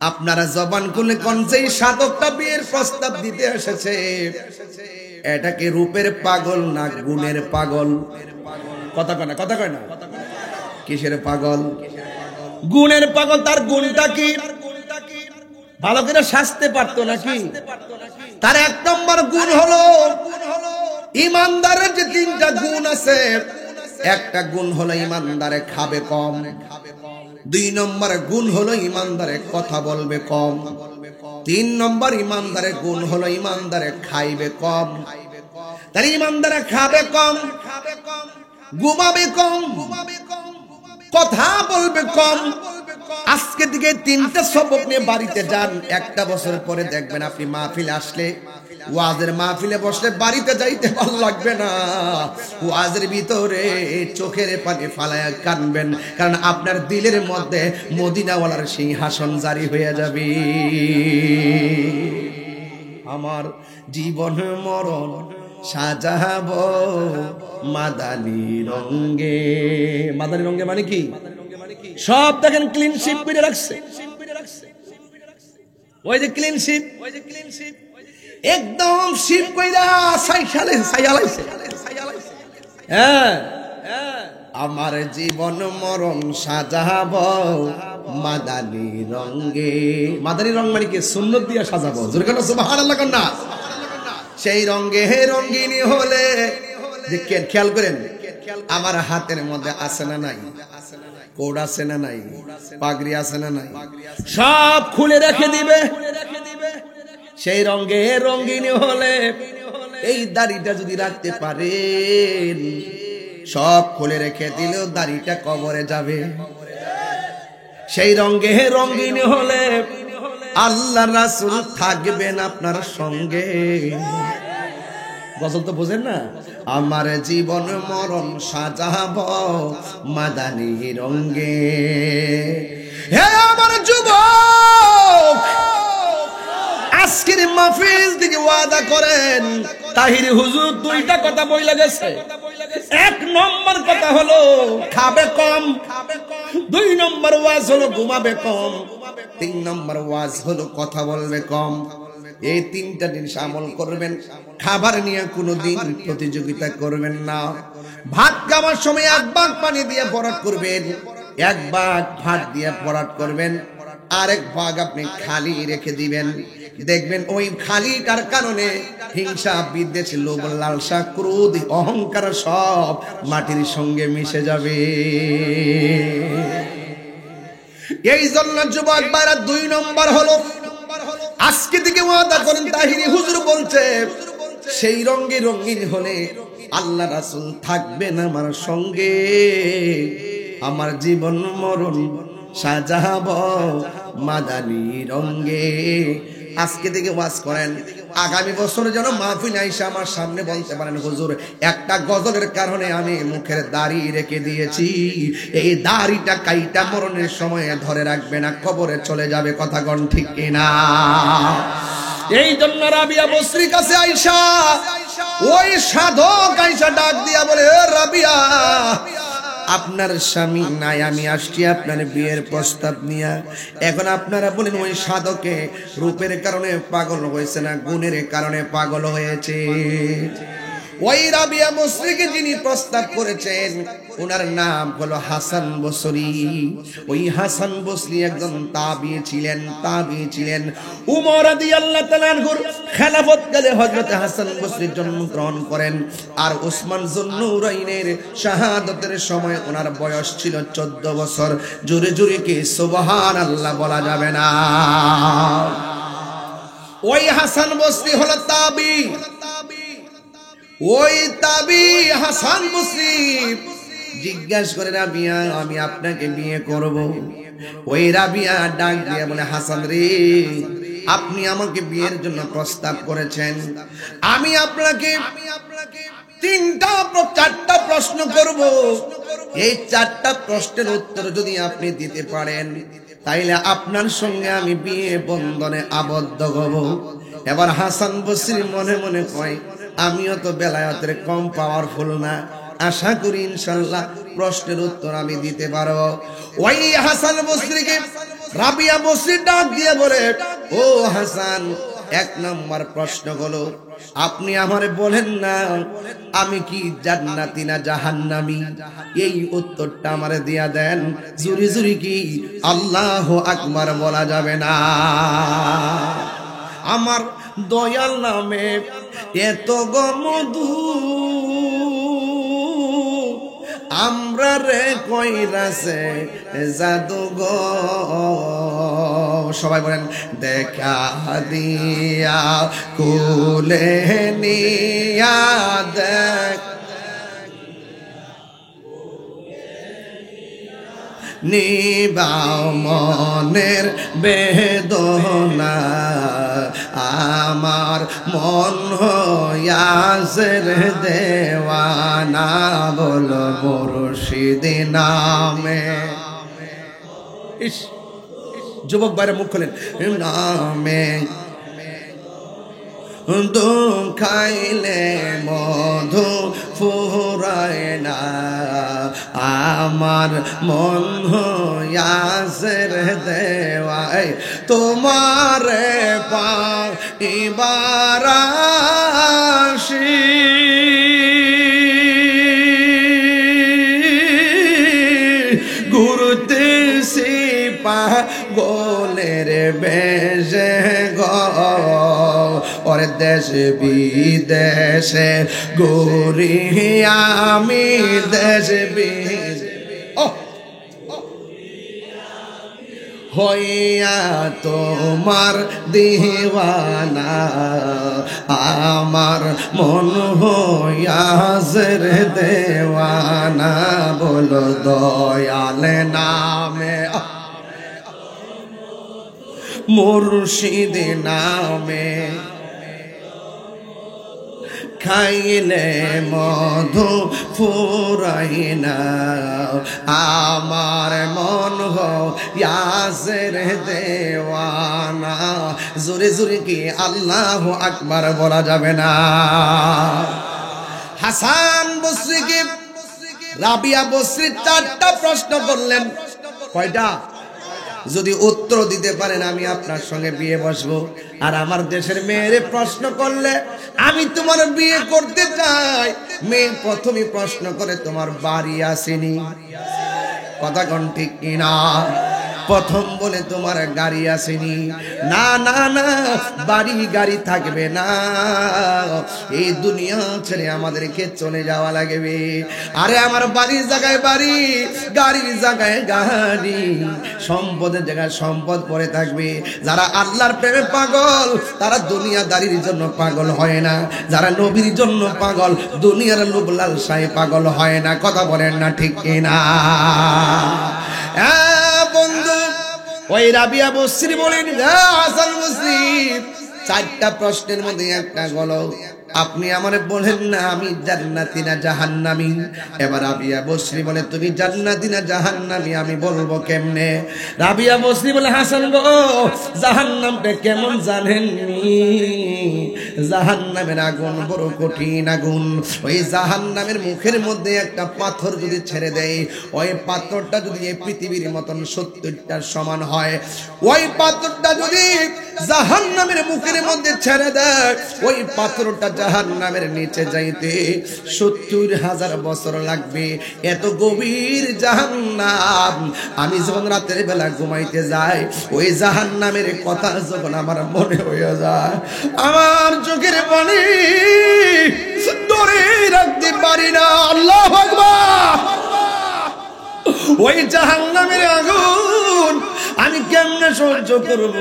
আপনারা জবান খুলে কোন যেই সাধকটা বিয়ের প্রস্তাব দিতে এসেছে, এটা কি রূপের পাগল না গুণের পাগল? কথা কয় না, কথা কয় না। কিসের পাগল? গুণের পাগল, তার গুণটা কি? ভালো করে সাজতে পারতো নাকি? তার 1 নম্বর গুণ হলো ইমানদারের যে 3টা গুণ আছে, একটা গুণ হলো ইমানদারে খাবে কম, 2 নম্বর গুণ হলো ইমানদারে কথা বলবে কম, 3 নম্বর ইমানদারের গুণ হলো ইমানদারে খাইবে কম। তাহলে ইমানদারে খাবে কম, ঘুমাবে কম, কথা বলবে কম। আজকে দিকে 3টা সবক নিয়ে বাড়িতে যান, 1টা বছর পরে দেখবেন আপনি মাহফিলে আসলে, ওয়াজের মাহফিলে বসলে বাড়িতে যাইতে ভালো লাগবে না, ওয়াজের ভিতরে চোখের পানি ফালায়া কানবেন, কারণ আপনার দিলের মধ্যে মদিনাওয়ালার সিংহাসন জারি হয়ে যাবে। আমার জীবন মরণ সাজাবো মাদানি রঙে। মাদানি রঙে মানে কি? সব দেখেন ক্লিন শিপ করে রাখছে, ওই যে ক্লিন শিপ, একদম শিপ কইরা সাইয়ালাইছে। হ্যাঁ, আমার জীবন মরণ সাজাবো মাদানি রঙে। মাদানি রং মানে কি? সুন্নত দিয়া সাজাবো। জোরে কেন সুবহানাল্লাহ কর না? সেই রঙে রঙিনী হলে, যে খেয়াল করেন আমার হাতের মধ্যে আছে না নাই, কোড আছে না নাই, পাগড়ি আছে না নাই, সব খুলে রেখে দিবে। সেই রঙে রঙিনী হলে এই দাড়িটা যদি রাখতে পারেন, সব খুলে রেখে দিলেও দাড়িটা কবরে যাবে। সেই রঙে রঙিনী হলে আল্লাহ রাসূল থাকবেন আপনার সঙ্গে। গজল তো বোঝেন না? আমার জীবন মরণ সাজাবো মাদানি রঙে। হে আমার যুবক, আজকের মাহফিল থেকে ওয়াদা করেন, তাহির হুজুর 2টা কথা বইলা গেছে। 1 নম্বর কথা হলো খাবে কম, 2 নম্বর ওয়াজ হলো ঘুমাবে কম, 3 নম্বর ওয়াজ হলো কথা বলবে কম। এই 3টা জিনিস আমল করবেন। খাবার নিয়ে কোনোদিন প্রতিযোগিতা করবেন না। ভাত খাওয়ার সময় 1 ভাগ পানি দিয়ে ভরাট করবেন, 1 ভাগ ভাত দিয়ে ভরাট করবেন, আরেক ভাগ আপনি খালি রেখে দিবেন। দেখবেন ওই খালিটার কারণে হিংসা, বিদ্বেষ, লোভ, লালসা, ক্রোধ, অহংকার সব মাটির সঙ্গে মিশে যাবে। এই জন্য যুবক ভাইরা 2 নম্বর হলো আজকে থেকে ওয়াদা করেন, তাহিরি হুজুর বলছে সেই রঙে রঙিন হলে আল্লাহ রাসূল থাকবেন আমার সঙ্গে। আমার জীবন মরণ সাজাবো মাদানি রঙে। আজকে থেকে ওয়াজ করেন, আগামী বছরে যেন মাহফিল আইসা আমার সামনে বলতে পারেন, হুজুর একটা গজলের কারণে আমি মুখের দাড়ি রেখে দিয়েছি, এই দাড়িটা কাইটা মরণের সময় ধরে রাখবে না, কবরে চলে যাবে। কথা কোন ঠিক কিনা? এই জন্য রাবিয়া বসরির কাছে আইসা ওই সাধক আইসা ডাক দিয়া বলে, রাবিয়া আপনার স্বামী নাই, আমি আসছি আপনার বিয়ের প্রস্তাব নিয়ে। এখন আপনারা বলেন ওই সাধকে রূপের কারণে পাগল হয়েছে না গুণের কারণে পাগল হয়েছে? ওই রাবিয়া বসরিকে যিনি প্রস্তাব করেছেন ওনার নাম হলো হাসান বসরি। ওই হাসান বসরি একজন তাবিঈ ছিলেন। উমর রাদিয়াল্লাহু তাআলা আনহুর খেলাফতকালে হযরত হাসান বসরি জন্মগ্রহণ করেন। আর ওসমান যুন্নুরাইনের শাহাদাতের সময় ওনার বয়স ছিল 14 বছর। জোরে জোরে কি সুবহানাল্লাহ বলা যাবে না? ওই হাসান বসরি হলো তাবিঈ। ওই তাবিঈ হাসান বসরি জিজ্ঞাসা করে, রাবিয়া আমি আপনাকে বিয়ে করব। ওই রাবিয়া ডাক দিয়ে বলে, হাসান রে, আপনি আমাকে বিয়ের জন্য প্রস্তাব করেছেন, আমি আপনাকে 4টা প্রশ্ন করব। এই 4টা প্রশ্নের উত্তর যদি আপনি দিতে পারেন তাইলে আপনার সঙ্গে আমি বিয়ে বন্ধনে আবদ্ধ হব। এবার হাসান বসরি মনে মনে কয়, আমিও তো বেলায়েতের কম পাওয়ারফুল না, আশা করি ইনশাআল্লাহ প্রশ্নের উত্তর আমি দিতে পারবো। ওই হাসান বসরিকে রাবিয়া বসরি ডাক দিয়ে বলে, ও হাসান, এক নম্বর প্রশ্ন হলো, আপনি আমারে বলেন না আমি কি জান্নাতি না জাহান্নামী? এই উত্তরটা আমারে দিয়া দেন। জুরি জুরি কি আল্লাহু আকবার বলা যাবে না? আমার দয়াল নামে এত গমধু আমরা রে কইরাছে জাদু গো। সবাই বলেন, দেখা দিয়া কুলে নিয়া দেখ নিবাও মনের বেদনা, আমার মন হইয়াছে রে দেওয়ানা, বল মুর্শিদ নামে। ইস, যুবক বাইরে মুখ খোলেন, নামে দুঃখাইলে মধু ফুরায় না, আমার মন হইয়াছে রে দেওয়াই তোমার পাইবার আসি। ঘুরতেছি পাগলের বেশে গো, ওর দেশে বিদেশে ঘুরি আমি, দেশে বিদেশে হইয়া তোমার দিওয়ানা, আমার মন হইয়াছে রে দেওয়ানা, বলো দয়াল নামে মুর্শিদ নামে খাইলে মধু ফুরাই না, আমার মন হইয়াছে রে দেওয়ানা। জোরে জোরে কি আল্লাহু আকবার বলা যাবে না? হাসান বসরিকে রাবিয়া বসরি 4টা প্রশ্ন করলেন। কয়টা? যদি উত্তর দিতে পারেন আমি আপনার সঙ্গে বিয়ে বসবো। আর আমার দেশের মেয়েরে প্রশ্ন করলে আমি তোমার বিয়ে করতে চাই, মেয়ে প্রথমে প্রশ্ন করে তোমার বাড়ি আসেনি, কথা কোন ঠিক কিনা? প্রথম বলে তোমার গাড়ি আসেনি, না না না, বাড়ি গাড়ি থাকবে না, এই দুনিয়া ছেড়ে আমাদেরকে চলে যাওয়া লাগবে। আরে আমার বাড়ির জায়গায় বাড়ি, গাড়ির জায়গায় গাড়ি, সম্পদের জায়গায় সম্পদ পড়ে থাকবে। যারা আল্লাহর প্রেমে পাগল তারা দুনিয়াদারির জন্য পাগল হয় না, যারা নবীর জন্য পাগল দুনিয়ার লোভ লালসায় পাগল হয় না, কথা বলেন না ঠিক কিনা? বন্ধু, ওই রাবিয়া বসরি বলেন, হাসান বসরি 4টা প্রশ্নের মধ্যে একটা গলো, আপনি আমারে বলেন না আমি জান্নাতি না জাহান্নামী? এবার রাবিয়া বসরি বলে, তুমি জান্নাতি না জাহান্নামী আমি বলবো কেমনে? রাবিয়া বসরি বলে, হাসান গো জাহান্নামটা কেমন জানেননি? জাহান্নামের আগুন বড় কঠিন আগুন। ওই জাহান্নামের মুখের মধ্যে একটা পাথর যদি ছেড়ে দেয়, ওই পাথরটা যদি এই পৃথিবীর মতন 70টার সমান হয়, ওই পাথরটা যদি জাহান্নামের মুখের মধ্যে ছেড়ে দেয়, ওই পাথরটা জাহান্নামের নিচে যাইতে 70,000 বছর লাগবে। এত গভীর জাহান্নাম। আমি যখন রাতের বেলা ঘুমাইতে যাই, ওই জাহান্নামের কথা যখন আমার মনে হয়ে যায়, আমার চোখের পানি ধরে রাখতে পারি না। আল্লাহু আকবার। ওই জাহান্নামের আগুন আমি কেমনে সহ্য করব?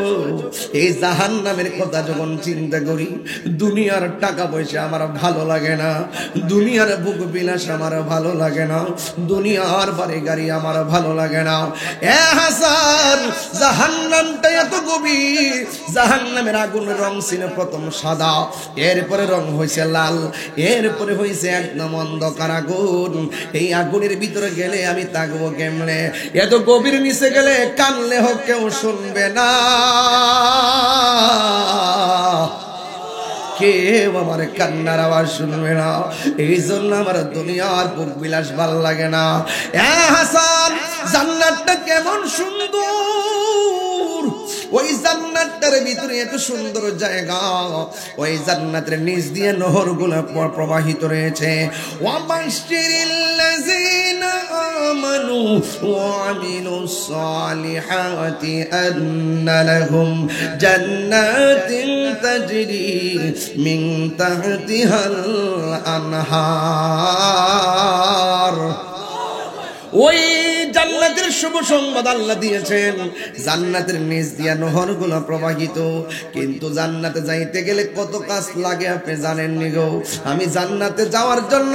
এই জাহান্নামের কথা যখন চিন্তা করি, দুনিয়ার টাকা পয়সা আমার ভালো লাগে না, দুনিয়ার ভোগ বিলাস আমার ভালো লাগে না, দুনিয়ার বাড়ি গাড়ি আমার ভালো লাগে না। এ হাসান, জাহান্নামটা এত গভীর, জাহান্নামের আগুনের রং ছিল প্রথম সাদা, এরপরে রং হয়েছে লাল, এরপরে হয়েছে একদম অন্ধকার আগুন। এই আগুনের ভিতরে গেলে আমি থাকবো কেমনে? এত গভীর নিচে গেলে কানলে হোক কেউ শুনবে না, কেউ আমার কান্নার আওয়াজ শুনবে না। এই জন্য আমার দুনিয়ার ভোগ বিলাস ভাল লাগে না। এ হাসান, জান্নাতটা কেমন সুন্দর, ওই জান্নাতের ভিতরে এত সুন্দর জায়গা, ওই জান্নাতের নিচ দিয়ে নহরগুলো প্রবাহিত রয়েছে। ওয়াবাশশিরিল্লাযীনা আমানু ওয়া আমিলুস সালিহাতি আন্না লাহুম জান্নাতিন তাজরি মিন তাহতিহাল আনহার। ওই জান্নাতের শুভ সংবাদ আল্লাহ দিয়েছেন, জান্নাতের নিচ দিয়া নহরগুলো প্রবাহিত। কিন্তু জান্নাতে যাইতে গেলে কত কাজ লাগে আপনি জানেন নি গো? আমি জান্নাতে যাওয়ার জন্য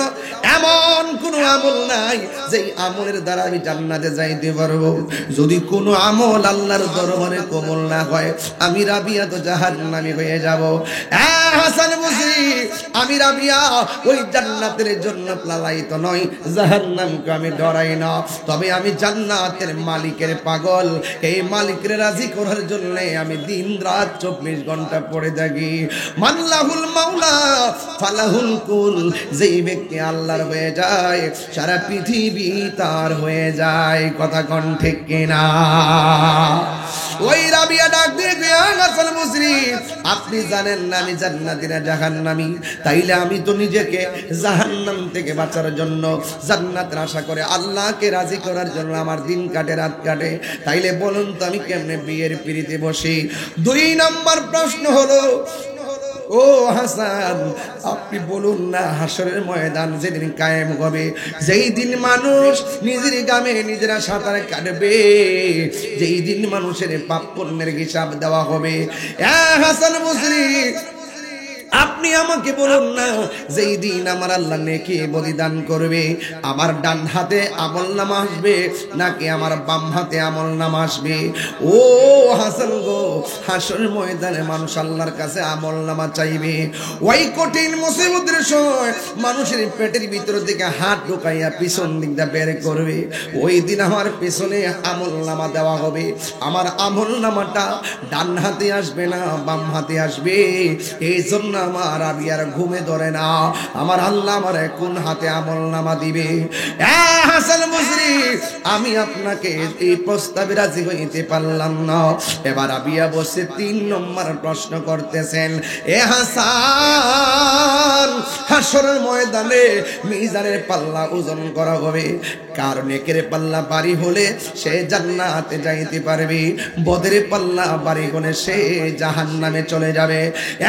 এমন কোনো আমল নাই যেই আমলের দ্বারা আমি জান্নাতে যাইতে পারবো। যদি কোনো আমল আল্লাহর দরবারে কবুল না হয়, আমি রাবিয়া তো জাহান্নামী হয়ে যাব। হাসান বসরি, আমি রাবিয়া ওই জান্নাতের জন্য লালায়িত নয়, জাহান্নামকে আমি ডরাই না। তবে আমি জান্নাতের মালিকের পাগল, এই মালিকের রাজি করার জন্য আমি দিন রাত 24 ঘন্টা পড়ে থাকি। মাল্লাহুল মাওলা ফালাহুল কুল, যেই ব্যক্তি আল্লাহর হয়ে যায় সারা পৃথিবী তার হয়ে যায়। কথা কোন ঠিক কিনা? ওই রাবিয়া ডাক দিয়ে হাসান বসরি, আপনি জানেন না আমি জান্নাতি না জাহান্নামী? তাইলে আমি তো নিজেকে জাহান্নাম থেকে বাঁচার জন্য জান্নাতের আশা করে আল্লাহকে রাজি করার জন্য আমার দিন কাটে রাত কাটে। তাইলে বলুন তো আমি কেমনে বিয়ের পিড়িতে বসি? 2 নম্বর প্রশ্ন হলো, ও হাসান, আপনি বলুন না হাসরের ময়দান যেদিন কায়েম হবে, যেই দিন মানুষ নিজের গ্রামে নিজেরা সাঁতার কাটবে, যেই দিন মানুষের পাপ পুণ্যের হিসাব দেওয়া হবে, হাসান বসরি আপনি আমাকে বলুন না যেই দিন আমার আল্লাহ নেকি বলিদান করবে, আমার ডান হাতে আমলনামা আসবে নাকি আমার বাম হাতে আমলনামা আসবে? ও হাসান গো, হাসরের ময়দানে মানুষ আল্লাহর কাছে আমলনামা চাইবে। ওই কঠিন মুসিবতের সময় মানুষের পেটের ভিতর থেকে হাত ঢুকাইয়া পিছন দিকটা বের করবে। ওই দিন আমার পেছনে আমলনামা দেওয়া হবে, আমার আমলনামাটা ডান হাতে আসবে না বাম হাতে আসবে। এই জন্য আমার রাবিয়ার ঘুমে ধরে না, আমার আল্লাহ আমার কোন হাতে আমলনামা দিবে? হাসান বসরি, আমি আপনাকে এই প্রস্তাবে রাজি হইতে পারলাম না। এবার রাবিয়া বসে 3 নম্বর প্রশ্ন করতেছেন, এ হাসান, হাসরের ময়দানে মিজানের পাল্লা ওজন করা হবে, কার নেকের পাল্লা বাড়ি হলে সে জান্নাতে যাইতে পারবে, বদের পাল্লা বাড়ি হলে সে জাহান্নামে চলে যাবে।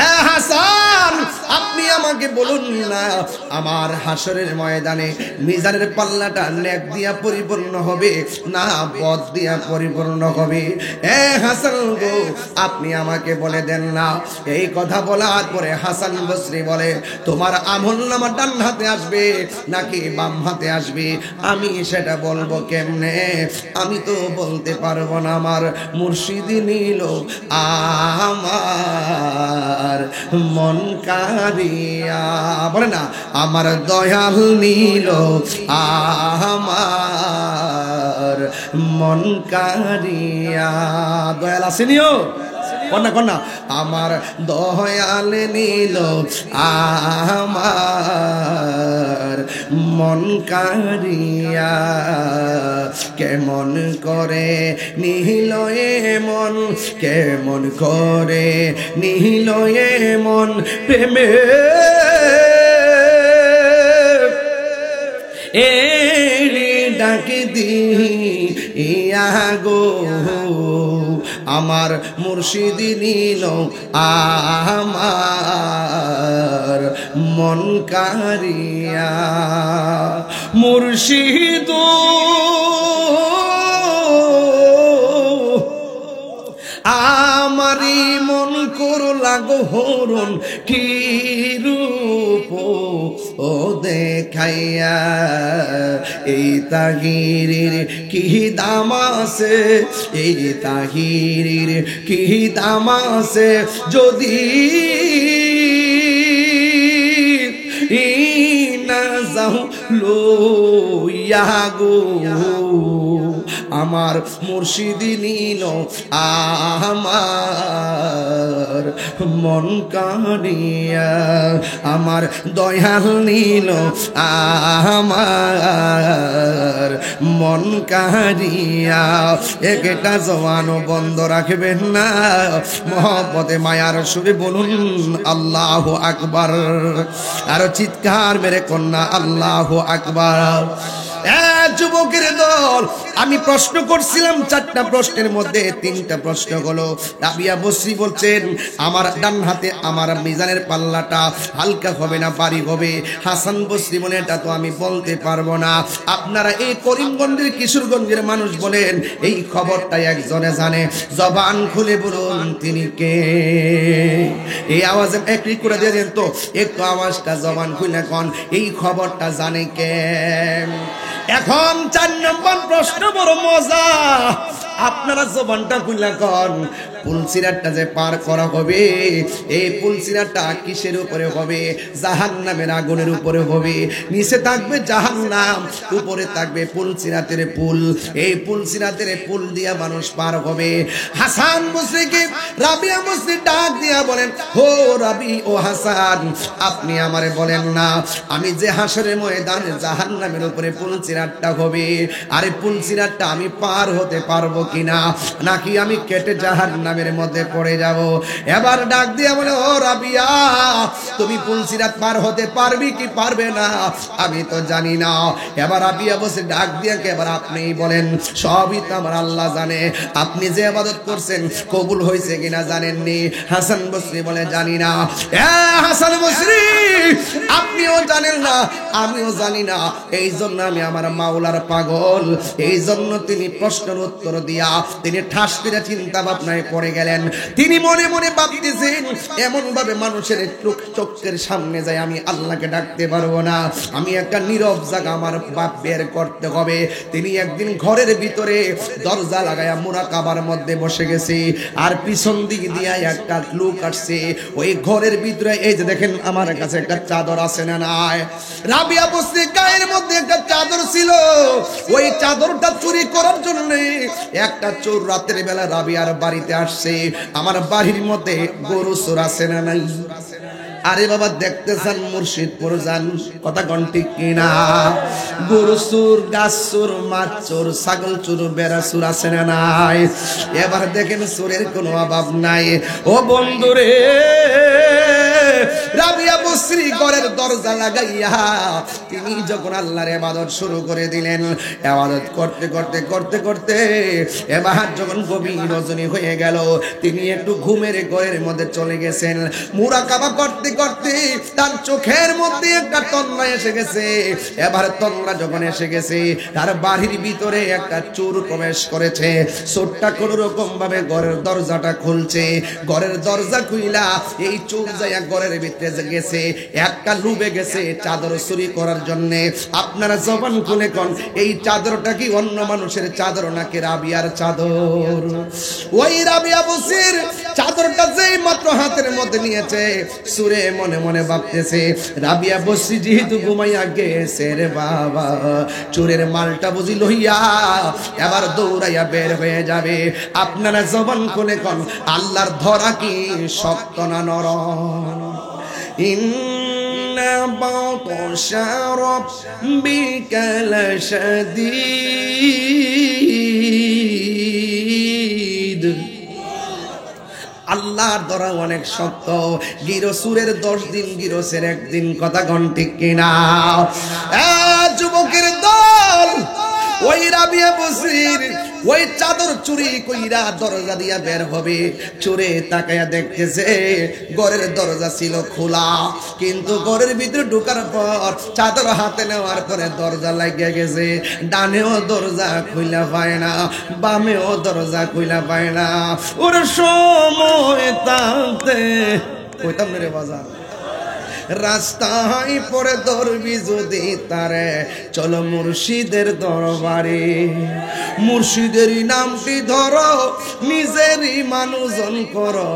এ হাসান, আপনি আমাকে বলুন না আমার হাসরের ময়দানে মিজানের পাল্লাটা নেক দিয়া পরিপূর্ণ হবে না বদ দিয়া পরিপূর্ণ হবে? এ হাসান গো, আপনি আমাকে বলে দেন না। এই কথা বলার পরে হাসান বসরি বলে, তোমার আমলনামা ডান হাতে আসবে নাকি বাম হাতে আসবে আমি সেটা বলবো কেমনে? আমি তো বলতে পারবো না। আমার মুর্শিদি নিল আমার মন কারিয়া, বলে না আমার দয়াল নিল আমার মন কারিয়া। দয়াল আসেনিও কন্যা কন্যা, আমার দয়াল নিল আমার মন কারিয়া, কেমন করে নিল এ মন, কেমন করে নিল এ মন প্রেমে এরি ডাকি দিয়া গো, আমার মুর্শিদি নিল আমার মন কারিয়া। মুর্শিদ আমারি মন করলা গো হরণ, কি রূপ ও দেখাইয়া, এই তাহিরের কি দাম আছে, এই তাহিরের কি দাম আছে, যদি না যাও লইয়া গো আমার মুর্শিদি নিল আমার মন কানিয়া, আমার দয়াল নিল আমার মন কানিয়া। একটা জওয়ানও বন্ধ রাখবেন না, মহব্বতে মায়ার সুরে বলুন আল্লাহু আকবার। আর চিৎকার মেরে কন্যা আল্লাহু আকবার। যুবকের দল, আমি প্রশ্ন করছিলাম 4টা প্রশ্নের মধ্যে 3টা প্রশ্ন হলো। রাবিয়া বসরি বলছেন আমার ডান হাতে আমার মিজানের পাল্লাটা হালকা হবে না ভারী হবে। হাসান বসরি বলে এটা তো আমি বলতে পারবো না। আপনারা এই করিমগঞ্জের কিশোরগঞ্জের মানুষ বলেন এই খবরটা একজনে জানে, জবান খুলে বলুন তিনি কে? এই আওয়াজে একই করে দিয়ে দেন তো, একটু আওয়াজটা জবান খুলে কোন এই খবরটা জানে কে? এখন 4 নম্বর প্রশ্ন বড় মজা, আপনারা জবানটা খুলে কোন পুলসিরাতটা যে পার করা হবে, এই পুলসিরাতটা কিসের উপরে হবে? জাহান্নামের আগুনের উপরে হবে। নিচে থাকবে জাহান্নাম, উপরে থাকবে পুলসিরাতের পুল। এই পুলসিরাতের পুল দিয়া মানুষ পার হবে। হাসান বসরিকে রাবিয়া বসরি ডাক দিয়া বলেন, ও রাবি ও হাসান, আপনি আমারে বলেন না আমি যে হাসরের ময়দানে জাহান্নামের উপরে পুলসিরাতটা হবে, আরে পুলসিরাতটা আমি পার হতে পারবো কিনা, নাকি আমি কেটে জাহান্নামের মধ্যে পড়ে যাব? এবার ডাক দিয়ে বলে, ও রাবিয়া তুমি পুলসিরাত পার হতে পারবি কি পারবে না আমি তো জানি না। এবার রাবিয়া বসে ডাক দিয়ে এবার আপনি বলেন, সবই তো আমার আল্লাহ জানে, আপনি যে ইবাদত করছেন কবুল হয়েছে কিনা জানেননি? হাসান বসরি বলে জানি না। হাসান বসরি আপনিও জানেন না আমিও জানি না, এই জন্য আমি আমার মাওলার পাগল, এই জন্য তিনি প্রশ্নের উত্তর দিয়া তিনি ঠাস করে চিন্তা ভাবনায় পড়ে গেলেন। তিনি মনে মনে ভাবতেছেন এমন ভাবে মানুষের চোখের সামনে যায় আমি আল্লাহকে ডাকতে পারবো না, আমি একটা নীরব জায়গা আমার বাপ বের করতে হবে। তিনি একদিন ঘরের ভিতরে দরজা লাগায়া মুরাকাবার মধ্যে বসে গেছে, আর পিছন দিক দিয়া একটা লোক আসছে। ওই ঘরের ভিতরে এই যে দেখেন আমার কাছে একটা চাদর আছে না নাই? রাবিয়া বসরি গায়ের মধ্যে একটা চাদর ছিল, ওই চাদরটা চুরি করার জন্য একটা চোর রাতের বেলা রাবিয়ার বাড়িতে আসছে। আমার বাড়ির মধ্যে গরু চোর আছে না নাই? আরে বাবা দেখতেছেন মুর্শিদপুর যান, কথা কোন ঠিক কিনা? গরু চোর, গাছ চোর, মাছ চোর, ছাগল চোর, বেড়া চোর আছে না নাই? এবার দেখেন চোরের কোনো অভাব নাই। ও বন্ধুরে, রাবিয়া বসরি ঘরের দরজা লাগাইয়া তিনি যখন আল্লাহর ইবাদত শুরু করে দিলেন, ইবাদত করতে করতে করতে করতে এবার যখন গভীর রজনী হয়ে গেল, তিনি একটু ঘুমের ঘরের মধ্যে চলে গেছেন। মুরাকাবা করতে করতে তার চোখের মধ্যে একটা তন্দ্রা এসে গেছে। এবার তন্দ্রা যখন এসে গেছে, তার বাড়ির ভিতরে একটা চোর প্রবেশ করেছে। চোরটা কোন রকম ভাবে ঘরের দরজাটা খুলছে, ঘরের দরজা খুইলা এই চোর যাইয়া ঘরের ভিতরে গেছে, একটা লুবে গেছে চাদর চুরি করার জন্য। আপনারা জবান খুলে কোন এই চাদরটা কি অন্য মানুষের চাদর নাকি রাবিয়ার চাদর? ওই রাবিয়া বসির চাদরটা যেই মাত্র হাতের মধ্যে নিয়েছে, সুরে মনে মনে ভাবতেছে রাবিয়া বসি যেহেতু ঘুমাইয়া গেছে রে বাবা, চোরের মালটা বুঝি লইয়া এবার দৌড়াইয়া বের হয়ে যাবে। আপনারা জবান খুলে কোন আল্লাহর ধরা কি শক্ত না নরম? ইন্না বাতশা রাব্বিকা লাশাদীদ। আল্লাহর ধরা অনেক শক্ত। গিরসুরের 10 দিন, গিরসের 1 দিন, কথা কোন ঠিক কিনা? যুবকের দল, ওই রাবিয়া বসির ওই চাদর চুরি কইরা দরজা দিয়া বের হবে। চোরে তাকায়া দেখতেছে ঘরের দরজা ছিল খোলা, কিন্তু ঘরের ভিতরে ঢোকার পর চাদর হাতে নেওয়ার পরে দরজা লাগিয়ে গেছে। ডানেও দরজা খুইলা পায় না, বামেও দরজা খুইলা পায় না। ওর সময় তাতে কইতাম রে বাজার রাস্তায় পরে ধরবি যদি তারে, চলো মুর্শিদের দরবারে। মুর্শিদেরই নামটি ধরো, নিজেরই মানুষজন করো,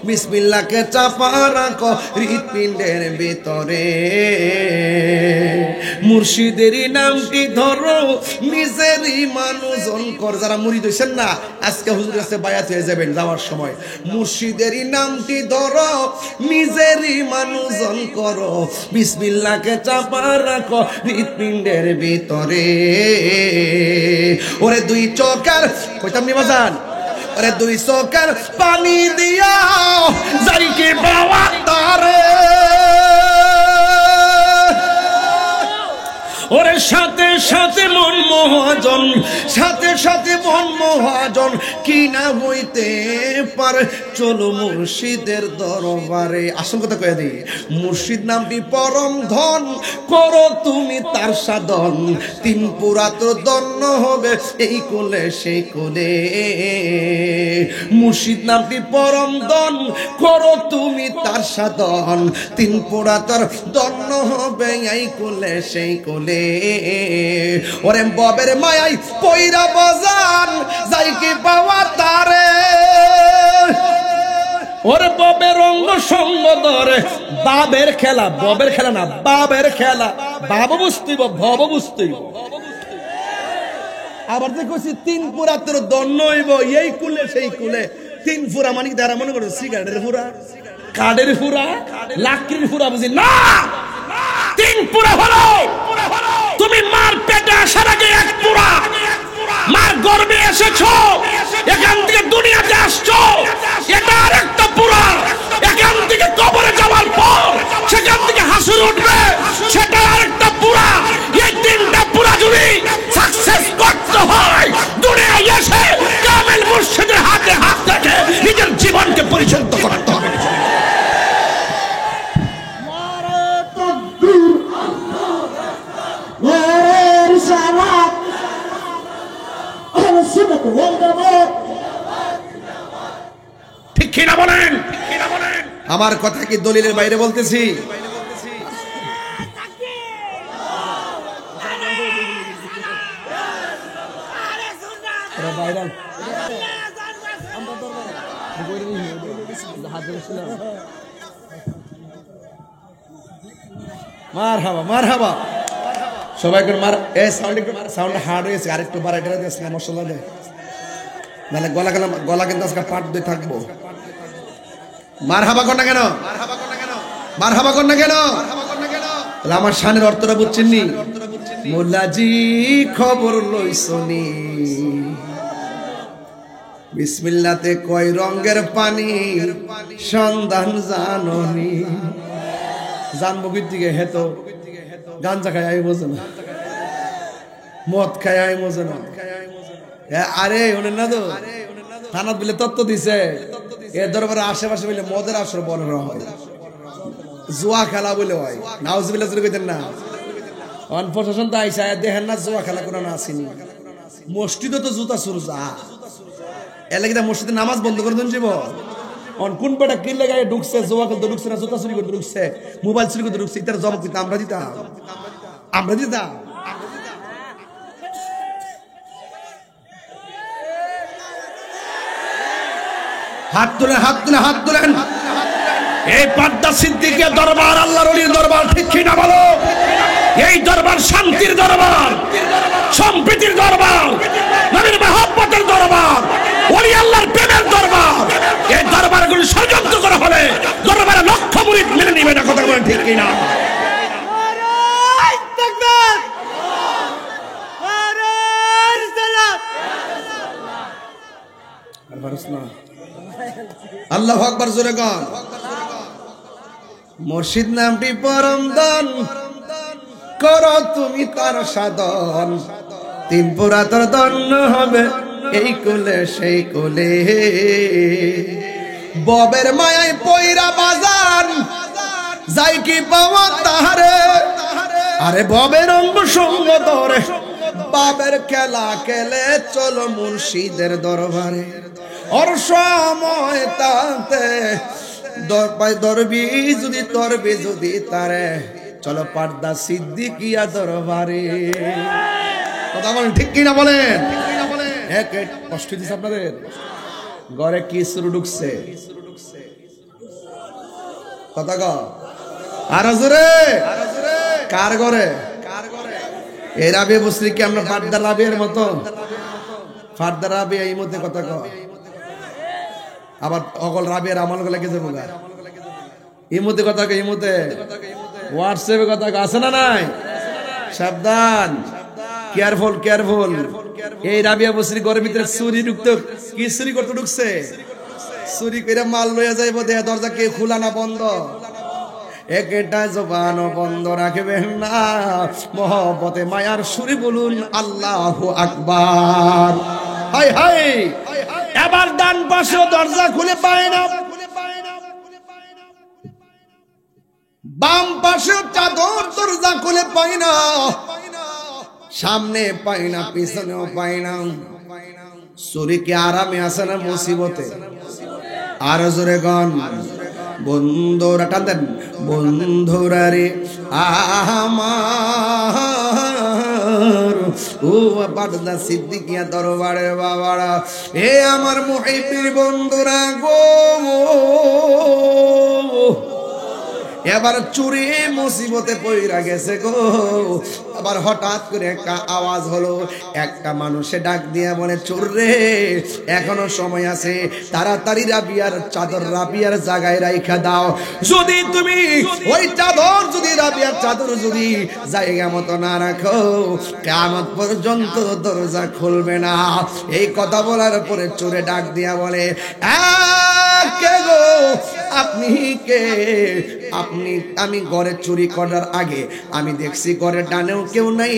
বিসমিল্লাহকে চাপা রাখো হৃৎপিণ্ডের ভিতরে। মুর্শিদেরই নামটি ধরো, নিজেরই মানুষজন কর। যারা মুরিদ হইছেন না, আজকে হুজুর কাছে বায়াত হয়ে যাবেন যাওয়ার সময়। মুর্শিদেরই নামটি ধরো, নিজেরই মানুষজন করো, বিসমিল্লাহকে চাপা রাখো হৃৎপিণ্ডের ভিতরে। ওরে দুই চোখের কইতাম নি বাজান, ওরে দুই চোখের পানি দিয়া যাই কি বাবা তারে, ওরে সাথে সাথে মন মহাজন, সাথে সাথে মন মহাজন, কি না হইতে পারে, চলো মুর্শিদের দরবারে। আসল কথা কয়ে দিই, মুর্শিদ নামটি পরম ধন, করো তুমি তার সাধন, তিন পুরা তো দন্য হবে এই কোলে সেই কোলে। মুর্শিদ নামটি পরম ধন, করো তুমি তার সাধন, তিন পুরা তোর দন্য হবে এই কোলে সেই কোলে। ওরে ববের মায়াই পয়রা বাজান, যাই কি পাওয়া তারে, ওরে ববের অঙ্গ সঙ্গ ধরে, বাবের খেলা, ববের খেলা না বাবের খেলা, বাব বুঝতেইব ভব বুঝতেইব। আবার দেখছি তিন পুরা তোর দন্য হইব এই কুলে সেই কুলে। তিন পুরা মানে তারা মনে করো সিগারেটের পুরা, কাঠের পুরা, লাকড়ির পুরা, বুঝি না। তিন পুরা হলো তুমি মার পেটে আসার আগে এক পুরা, মার গর্ভে এসেছো, এখান থেকে দুনিয়াতে আসছো, এটা আরেকটা পুরা। এখান থেকে কবরে যাওয়ার পর সেখান থেকে হাসুর উঠবে, সেটা আরেকটা পুরা। এই তিনটা পুরা যদি সাকসেস করতে হয়, দুনিয়ায় এসে কামেল মুর্শিদের হাতে হাত রেখে নিজের জীবনকে পরিচালিত করতে হবে। ঠিক কিনা বলেন? আমার কথা কি দলিলের বাইরে বলতেছি? মারহাবা মারহাবা সবাই করে মার। এই সাউন্ড একটু সাউন্ড হার্ড হয়েছে, আরেকটু বাড়াই টাড়াই দিস না মশলা দে, নাহলে গলা কিন্তু আজকে পাট দিয়ে থাকবো। মারহাবা কর না কেন? মারহাবা কর না কেন? আমার শানের অর্থটা বুঝছেন নি? মোল্লাজি খবর লইছনি, বিসমিল্লাতে কয় রঙের পানি সন্ধান জাননি। জানবো কি দিকে হেতো গাঞ্জা খায় আই বোঝে না, মদ খায় আই বোঝে না। আরে ওনের না তো থানাত বলে তত্ত্ব দিছে, এর দরবারে আশেপাশে বলে মদের আসর বলে হয়, জুয়া খেলা বলে হয়। নাউজুবিল্লাহ জুড়ে কইতেন না, অন প্রশাসন তো আইসা দেখেন না জুয়া খেলা কোনো না আসেনি। মসজিদও তো জুতা শুরু যা এলাকি মসজিদে নামাজ বন্ধ করে দেন জীব। অন কোন বেটা কিনলে গায়ে ঢুকছে, জুয়া খেলতে ঢুকছে না, জুতা চুরি করতে ঢুকছে, মোবাইল চুরি করতে ঢুকছে, ইতার জবাব দিতাম আমরা দিতাম, আমরা দিতাম। হাত তুলেন, হাত তুলেন, হাত তুলেন। এই পাড্ডা সিদ্দিকের দরবার আল্লাহর ওলির দরবার, ঠিক কিনা বলো? এই দরবার শান্তির দরবার, সম্প্রীতির দরবার, নবীর মহব্বতের দরবার, ওলি আল্লাহর প্রেমের দরবার। এই দরবারগুলো ষড়যন্ত্র করা হলে দরবারে লক্ষ মুরিদ মেনে নিবে না, কথা বলেন ঠিক কিনা? আল্লাহু আকবার জোরে গান। মুর্শিদ নামটি পরম দান, করো তুমি তার সাধন, তিন পুরা তোর দন্য হবে এই কোলে সেই কোলে। ববের মায়ায় পয়রা বাজান, যাই কি পাওয়া তাহারে, আরে ববের অঙ্গ সঙ্গ ধরে, বাবের খেলা খেলে চলো মুর্শিদের দরবারে। ওর সময় তাতে দরবি যদি তরবে যদি তারে চলো পর্দা সিদ্দিকিয়া দরবারে। কথা বলেন ঠিক কিনা বলেন? এক কষ্ট দিচ্ছে আপনাদের ঘরে কি শুরু ঢুকছে কথা ক আর জোরে কার ঘরে? এই রাবি বসরি কি আমরা ফারদা রাবির মতো? ফারদা রাবি এই মধ্যে কথা ক আবার অকল রাবির আমল গুলো কে যাবো এই মধ্যে কথা ক এই মধ্যে হোয়াটসঅ্যাপে কথা ক আছে না নাই? সাবধান, কেয়ারফুল কেয়ারফুল। এই রাবিয়া বসরি ঘরের ভিতরে চুরি ঢুকতে কি চুরি করতে ঢুকছে? চুরি করে মাল লইয়া যাইব, দেয়া দরজা কে খোলা না বন্ধ? একটা জবান বন্ধ রাখবেন না, মহব্বতে মায়ার সুরে বলুন আল্লাহু আকবার। হাই হাই, এবার ডান পাশে দরজা খুলে পায় না, বাম পাশে চাদর দরজা খুলে পায় না, সামনে পায় না পিছনেও পায় না। চুরি কি আরামে আছে না মুসিবতে? আর জোরে গন বন্ধুরা টান, বন্ধুরা রে আমার ও পর্দা সিদ্দিকিয়া দরবারে বাবারা, এ আমার মুহিব্বির বন্ধুরা গো, এবার চুরি মুসিবতে পইরা গেছে গো। আবার হঠাৎ করে একটা আওয়াজ হলো, একটা মানুষে ডাক দিয়া বলে, চোর রে এখনো সময় আছে, তাড়াতাড়ি রাবিয়ার চাদর রাবিয়ার জায়গায় রাইখা দাও। যদি তুমি ওই চাদর যদি রাবিয়ার চাদর যদি জায়গা মতো না রাখো, কিয়ামত পর্যন্ত দরজা খুলবে না। এই কথা বলার পরে চোরে ডাক দিয়া বলে, কে গো আপনি কে? আপনি আমি ঘরে চুরি করার আগে আমি দেখছি ঘরে ডানেও কেউ নাই,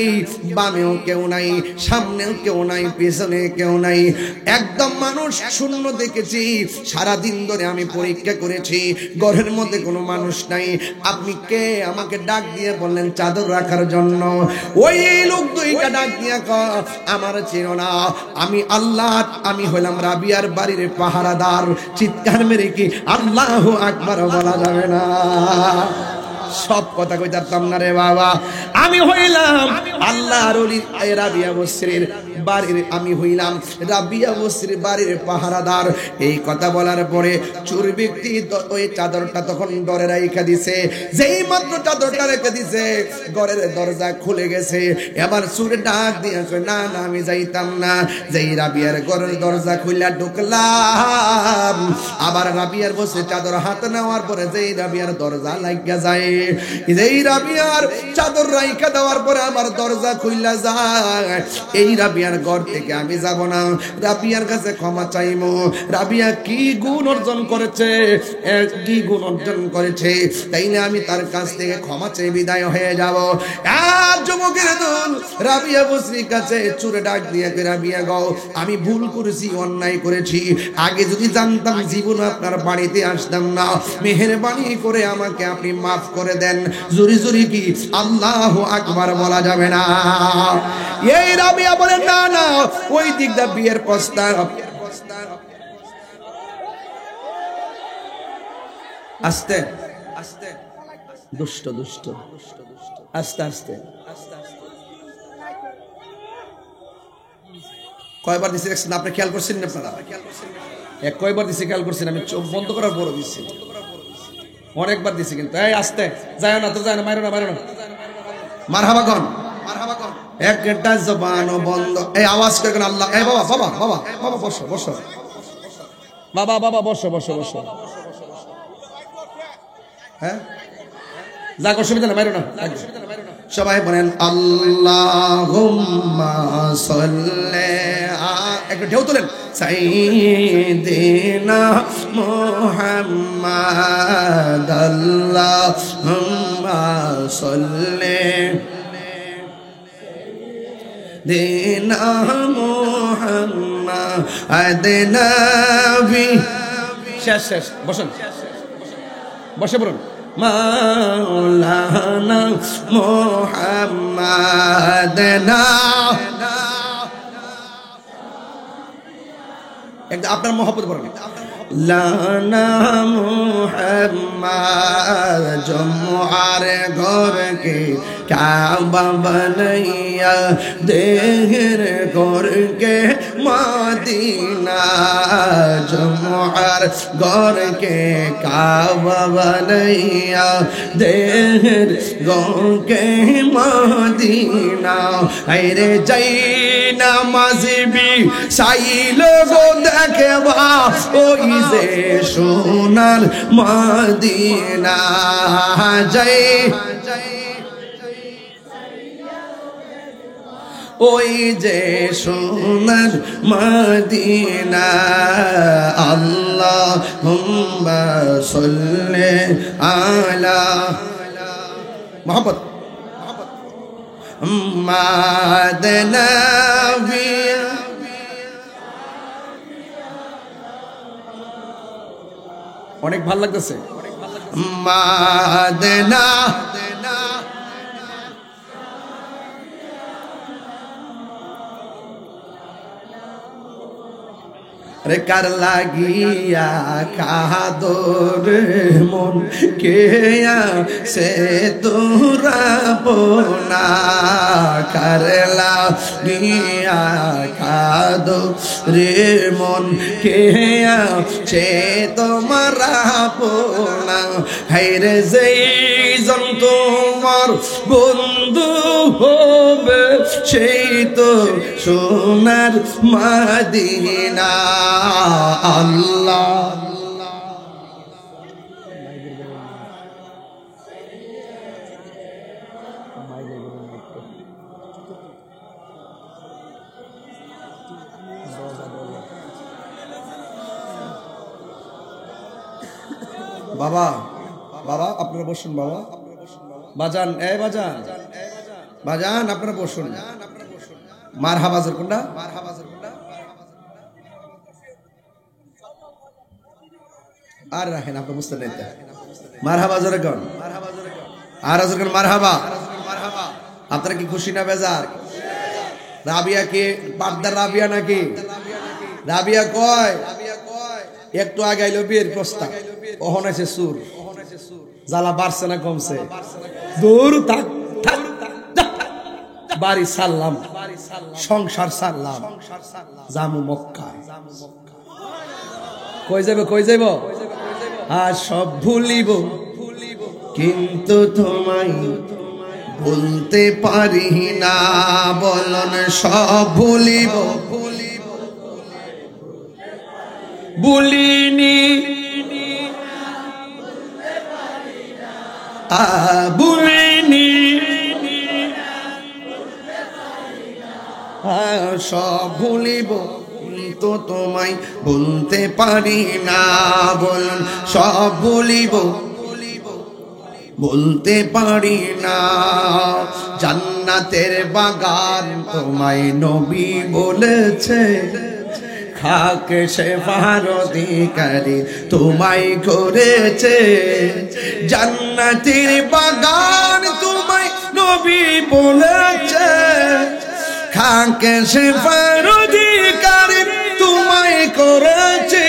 বামেও কেউ নাই, সামনেও কেউ নাই, পিছনে কেউ নাই, একদম মানুষ শূন্য দেখেছি। সারা দিন ধরে আমি পরীক্ষা করেছি, ঘরের মধ্যে কোনো মানুষ নাই। আপনি কে? আমাকে ডাক দিয়ে বললেন চাদর রাখার জন্য। ওই লোক দুইটা ডাক দিয়া কয়, আমার চিনো না, আমি আল্লাহ, আমি হইলাম রাবিয়ার বাড়ির পাহারাদার। চিৎকার মেরে কি আল্লাহু আকবার বলা যাবে না? সব কথা কই তারতাম না রে বাবা। আমি হইলাম আল্লাহর ওলি রাবিয়া বসরির বাড়ির, আমি হইলাম রাবিয়া বসরির বাড়ির পাহারাদার। এই কথা বলার পরে চোর ব্যক্তি ওই চাদরটা তখন ঘরে রাইখা দিছে। যেই মাত্র চাদরটা রেখে দিছে, ঘরের দরজা খুলে গেছে। এবার চোরে ডাক দিয়ে না না আমি যাইতাম না। যেই রাবিয়ার ঘরের দরজা খুলে ঢুকলাম, আবার রাবিয়ার বসে চাদর হাত নেওয়ার পরে যেই রাবিয়ার দরজা লাগিয়া যায়, এই রাবিয়ার চাদর রাইখা দেওয়ার পরে আমার দরজা খুইলা যায়। এই রাবিয়ার ঘর থেকে আমি যাব না, রাবিয়ার কাছে ক্ষমা চাইবো। রাবিয়া কি গুণ অর্জন করেছে, কি গুণ অর্জন করেছে, তাই না আমি তার কাছ থেকে ক্ষমা চেয়ে বিদায় হয়ে যাব। আর যুবকের দল রাবিয়া বসরির কাছে চুরে ডাক দিয়ে, রাবিয়া গো আমি ভুল করেছি, অন্যায় করেছি, আগে যদি জানতাম জীবন আপনার বাড়িতে আসতাম না, মেহেরবানি করে আমাকে আপনি মাফ করে দেন। জোরে জোরে কি আল্লাহু আকবার বলা যাবে না? এই রাবিয়া বলেন না না, ওই দিক দা বিয়ের প্রস্তাব। আস্তে আস্তে, দুষ্ট দুষ্ট, আস্তে আস্তে। কয়বার দিছি দেখছেন? আপনি খেয়াল করছেন না? আপনারা কয়বার দিছি খেয়াল করছেন? আমি চোখ বন্ধ করার পরে দিচ্ছি, অনেকবার দিছি কিন্তু। এই আস্তে, যায় না তো, যায় না, মারো না, মারো না। মারহাবা গন, মারহাবা গন। একটা জবান বন্ধ, এই আওয়াজ করে আল্লাহ। এই বাবা বাবা বাবা বাবা বসো বসো, বাবা বাবা বসো বসো বসো। হ্যাঁ যাক, অসুবিধা না, মারো না। সবাই বলেন আল্লাহুম্মা সাল্লি, একটু ঢেউ তোলেন, সাইয়্যিদিনা মুহাম্মাদ আল্লাহুম্মা সাল্লি দিনা মুহাম্মাদ নবী। শেষ শেষ, বসুন, বসে পড়ুন। মাওলানা মুহাম্মাদ একদম আপনার মহব্বত বলেন। लाना मुहम्मद जमुआर घर के काबा बनैया देहर घर के मदीना जमुआर घर के काबा बनैया देहर घर के मदीना अरे जैना मजबी साइल गो देखबा ओई जे सोनार मदीना जय ওই যে সোনার মদিনা আল্লাহুম্মা সাল্লি আলা মোহাম্মদ মাদনাবিয়া অনেক ভালো লাগতেছে মাদনা रे कर लागिया कादोर मन के से तोरा बोना कर लागिया कादोर मन के से तुम्हारा बोना है रे जैसन তোমার বন্ধু হবে সেই তো সোনার মদিনা আল্লাহ বাবা বাবা আপনারা বসুন বাবা বাজান এ বাজান বাজান আপনারা বসুন মারহাবা জোর কোনটা আর রাখেন আপনি বুঝতে নেই মারহাবা জোরে কোন আর জোরে কোন মারহাবা আপনারা কি খুশি না বেজার রাবিয়া কি পাবদার রাবিয়া নাকি রাবিয়া কয় একটু আগে আইলো বিয়ের প্রস্তাব ওহন আছে সুর জ্বালা বাড়ছে না কমছে দূর থাক বাড়ি সারলাম সংসার সারলাম জামু মক্কা কই যাইব আর সব ভুলিব কিন্তু তোমায় ভুলতে পারি না বলন সব ভুলিব ভুলিনি ভুলিনি সব ভুলিব তো তোমায় ভুলতে পারি না বলুন সব ভুলিব বলতে পারি না জান্নাতের বাগান তোমায় নবী বলেছে খাকে সে ফারদিকারি তোমায় করেছে জান্নাতের বাগান তোমায় নবী বলেছে খাকে সে ফারদিকারি তোমায় করেছে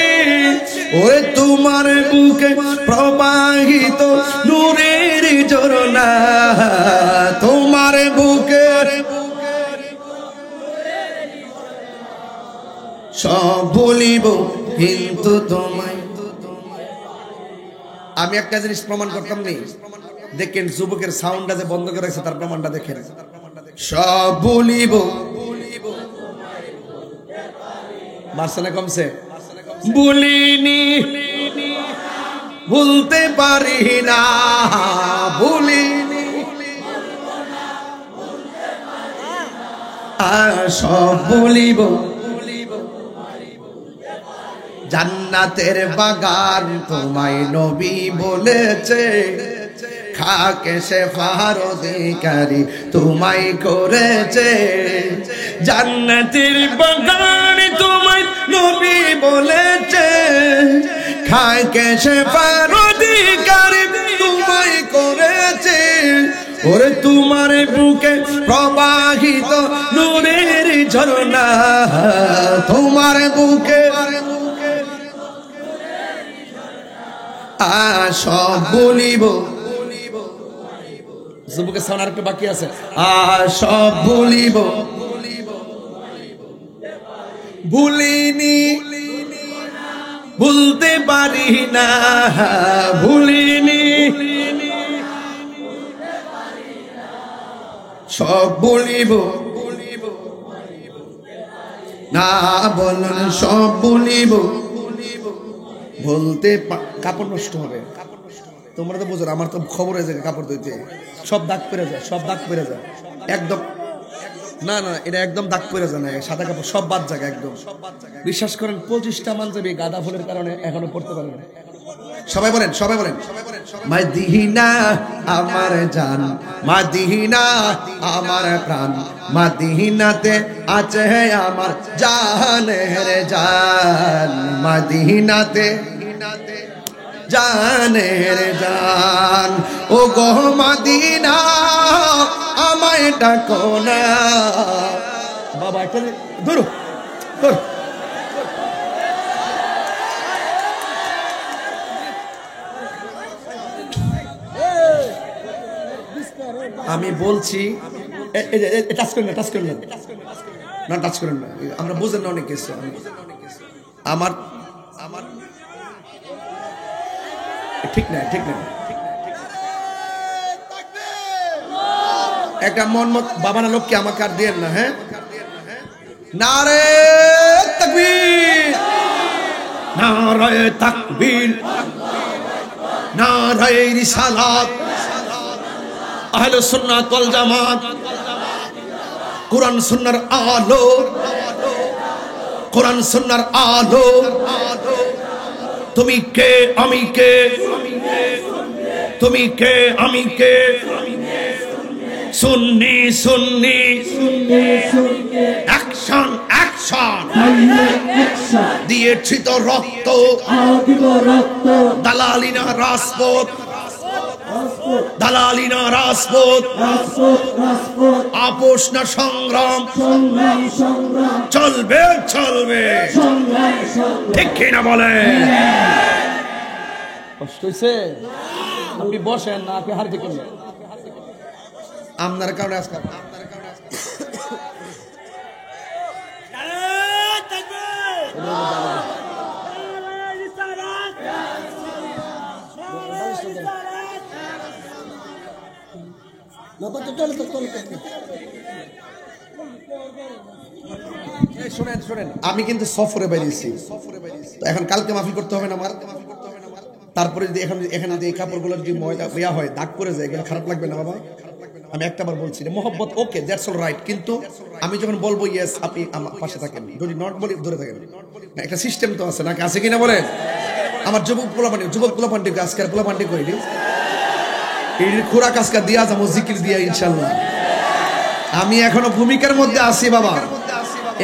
ওরে তোমার বুকে প্রবাহিত নূরের ঝরনা তোমার বুকে সব ভুলিব কিন্তু তোমায় আমি একটা জিনিস প্রমাণ করতাম নি দেখেন যুবকের সাউন্ডটা যে বন্ধ করে রাখছে তার প্রমাণটা দেখেন সব ভুলিব মারছে না কমছে ভুলিনি ভুলতে পারি না ভুলিনি আর সব ভুলিব জান্নাতের বাগান তোমায় নবী বলেছে খাকে সে ফারদিকারি তোমায় করেছে জান্নাতের বাগান তোমায় নবী বলেছে খাকে সে ফারদিকারি তোমায় করেছে ওরে তোমার বুকে প্রবাহিত নূরের ঝরনা তোমার বুকে সব বলিব। যুবকের সাউন্ড আরেকটু বাকি আছে। সব বলিব, ভুলিনি, ভুলতে পারি না, ভুলিনি, সব বলিব না বলুন, সব বলিব, বলতে কাপড় নষ্ট হবে। তোমরা তো বুঝো, আমার তো খবর হয়ে যায় কাপড় ধুইতে, সব দাগ পেরে যায়, সব দাগ পেরে যায় একদম। না না, এটা একদম দাগ পেরে যায় না, সাদা কাপড় সব বাদ জায়গা একদম। বিশ্বাস করেন 25টা পাঞ্জাবি গাঁদা ফুলের কারণে এখনো পড়তে পারে না। সবাই বলেন, সবাই বলেন, মাদিনা আমার জান, মাদিনা আমার প্রাণ, মাদিনাতে আছে আমার জানের জান, মাদিনাতে জানের জান। ও গো মাদিনা আমায় ডাকো না। বাবা একটা ধরো ধরো। আমি বলছি টাচ করেন না, টাচ করেন না, টাচ করেন না, আমরা বুঝেন না অনেক কিছু। আমার আমার ঠিক না, ঠিক না। একটা মন মত বাবা না লোককে আমাকে আর দেন না। হ্যাঁ, নারে তাকবীর, নারে তাকবীর, নারে রিসালাত, আহলে সুন্নাত ওয়াল জামাত, কোরআন সুন্নাহর আলো, কোরআন সুন্নাহর আলো। তুমি কে আমি কে, তুমি কে আমি কে, সুন্নি সুন্নি, অ্যাকশন অ্যাকশন, দিয়েছি তো রক্ত, দালালিনা রাজপথ, দালালিনা রাজপথ, আপোষ না সংগ্রাম, চলবে চলবে, ঠিক কিনা বলেন? কষ্ট হয়েছে? আপনি বসেন না, আপনি হার দিকেন আপনার কারণে আজকাল শোনেন শোনেন, আমি কিন্তু সফরে বেরিয়েছি, এখন কালকে মাফি করতে হবে না আমার। তারপরে যদি এখানে যদি এই কাপড়গুলো যদি ময়লা ইয়া হয়, দাগ করে যায়, এগুলো খারাপ লাগবে না বাবা? আমি একটাবার বলছি মোহব্বত, ওকে দ্যাটস অল রাইট, কিন্তু আমি যখন বলবো ইয়েস আপনি আমার পাশে থাকেন, যদি নট বলি ধরে থাকেন। একটা সিস্টেম তো আছে নাকি, আছে কিনা বলেন? আমার যুবক পোলাপান্ডি আজকের পোলাপান্ডি করি এই খোরাক আজকে দিয়া যাবো জিকির দিয়া ইনশাল্লাহ। আমি এখনো ভূমিকার মধ্যে আছি বাবা,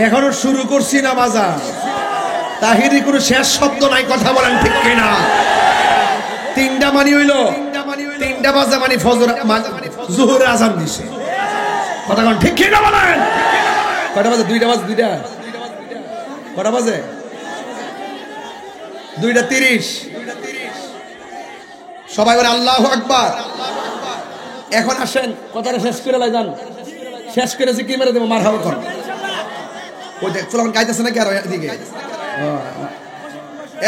এখনো শুরু করছি না বাজার। তাহিরি কোনো শেষ শব্দ নাই, কথা বলেন ঠিক কিনা? 3টা মানি হইলো, 3টা বাজে মানে ফজর জোহরের আজান দিছে, কথা বলেন ঠিক কিনা বলেন? কয়টা বাজে? 2টা বাজে, 2টা কটা বাজে? 2:30। সবাই বলে আল্লাহু আকবার। এখন আসেন কথাটা শেষ করে যান, শেষ করেছি কি মেরে দেবো মারহাবা কর। ওই দেখ ফুলান গাইতেছে নাকি? আর এদিকে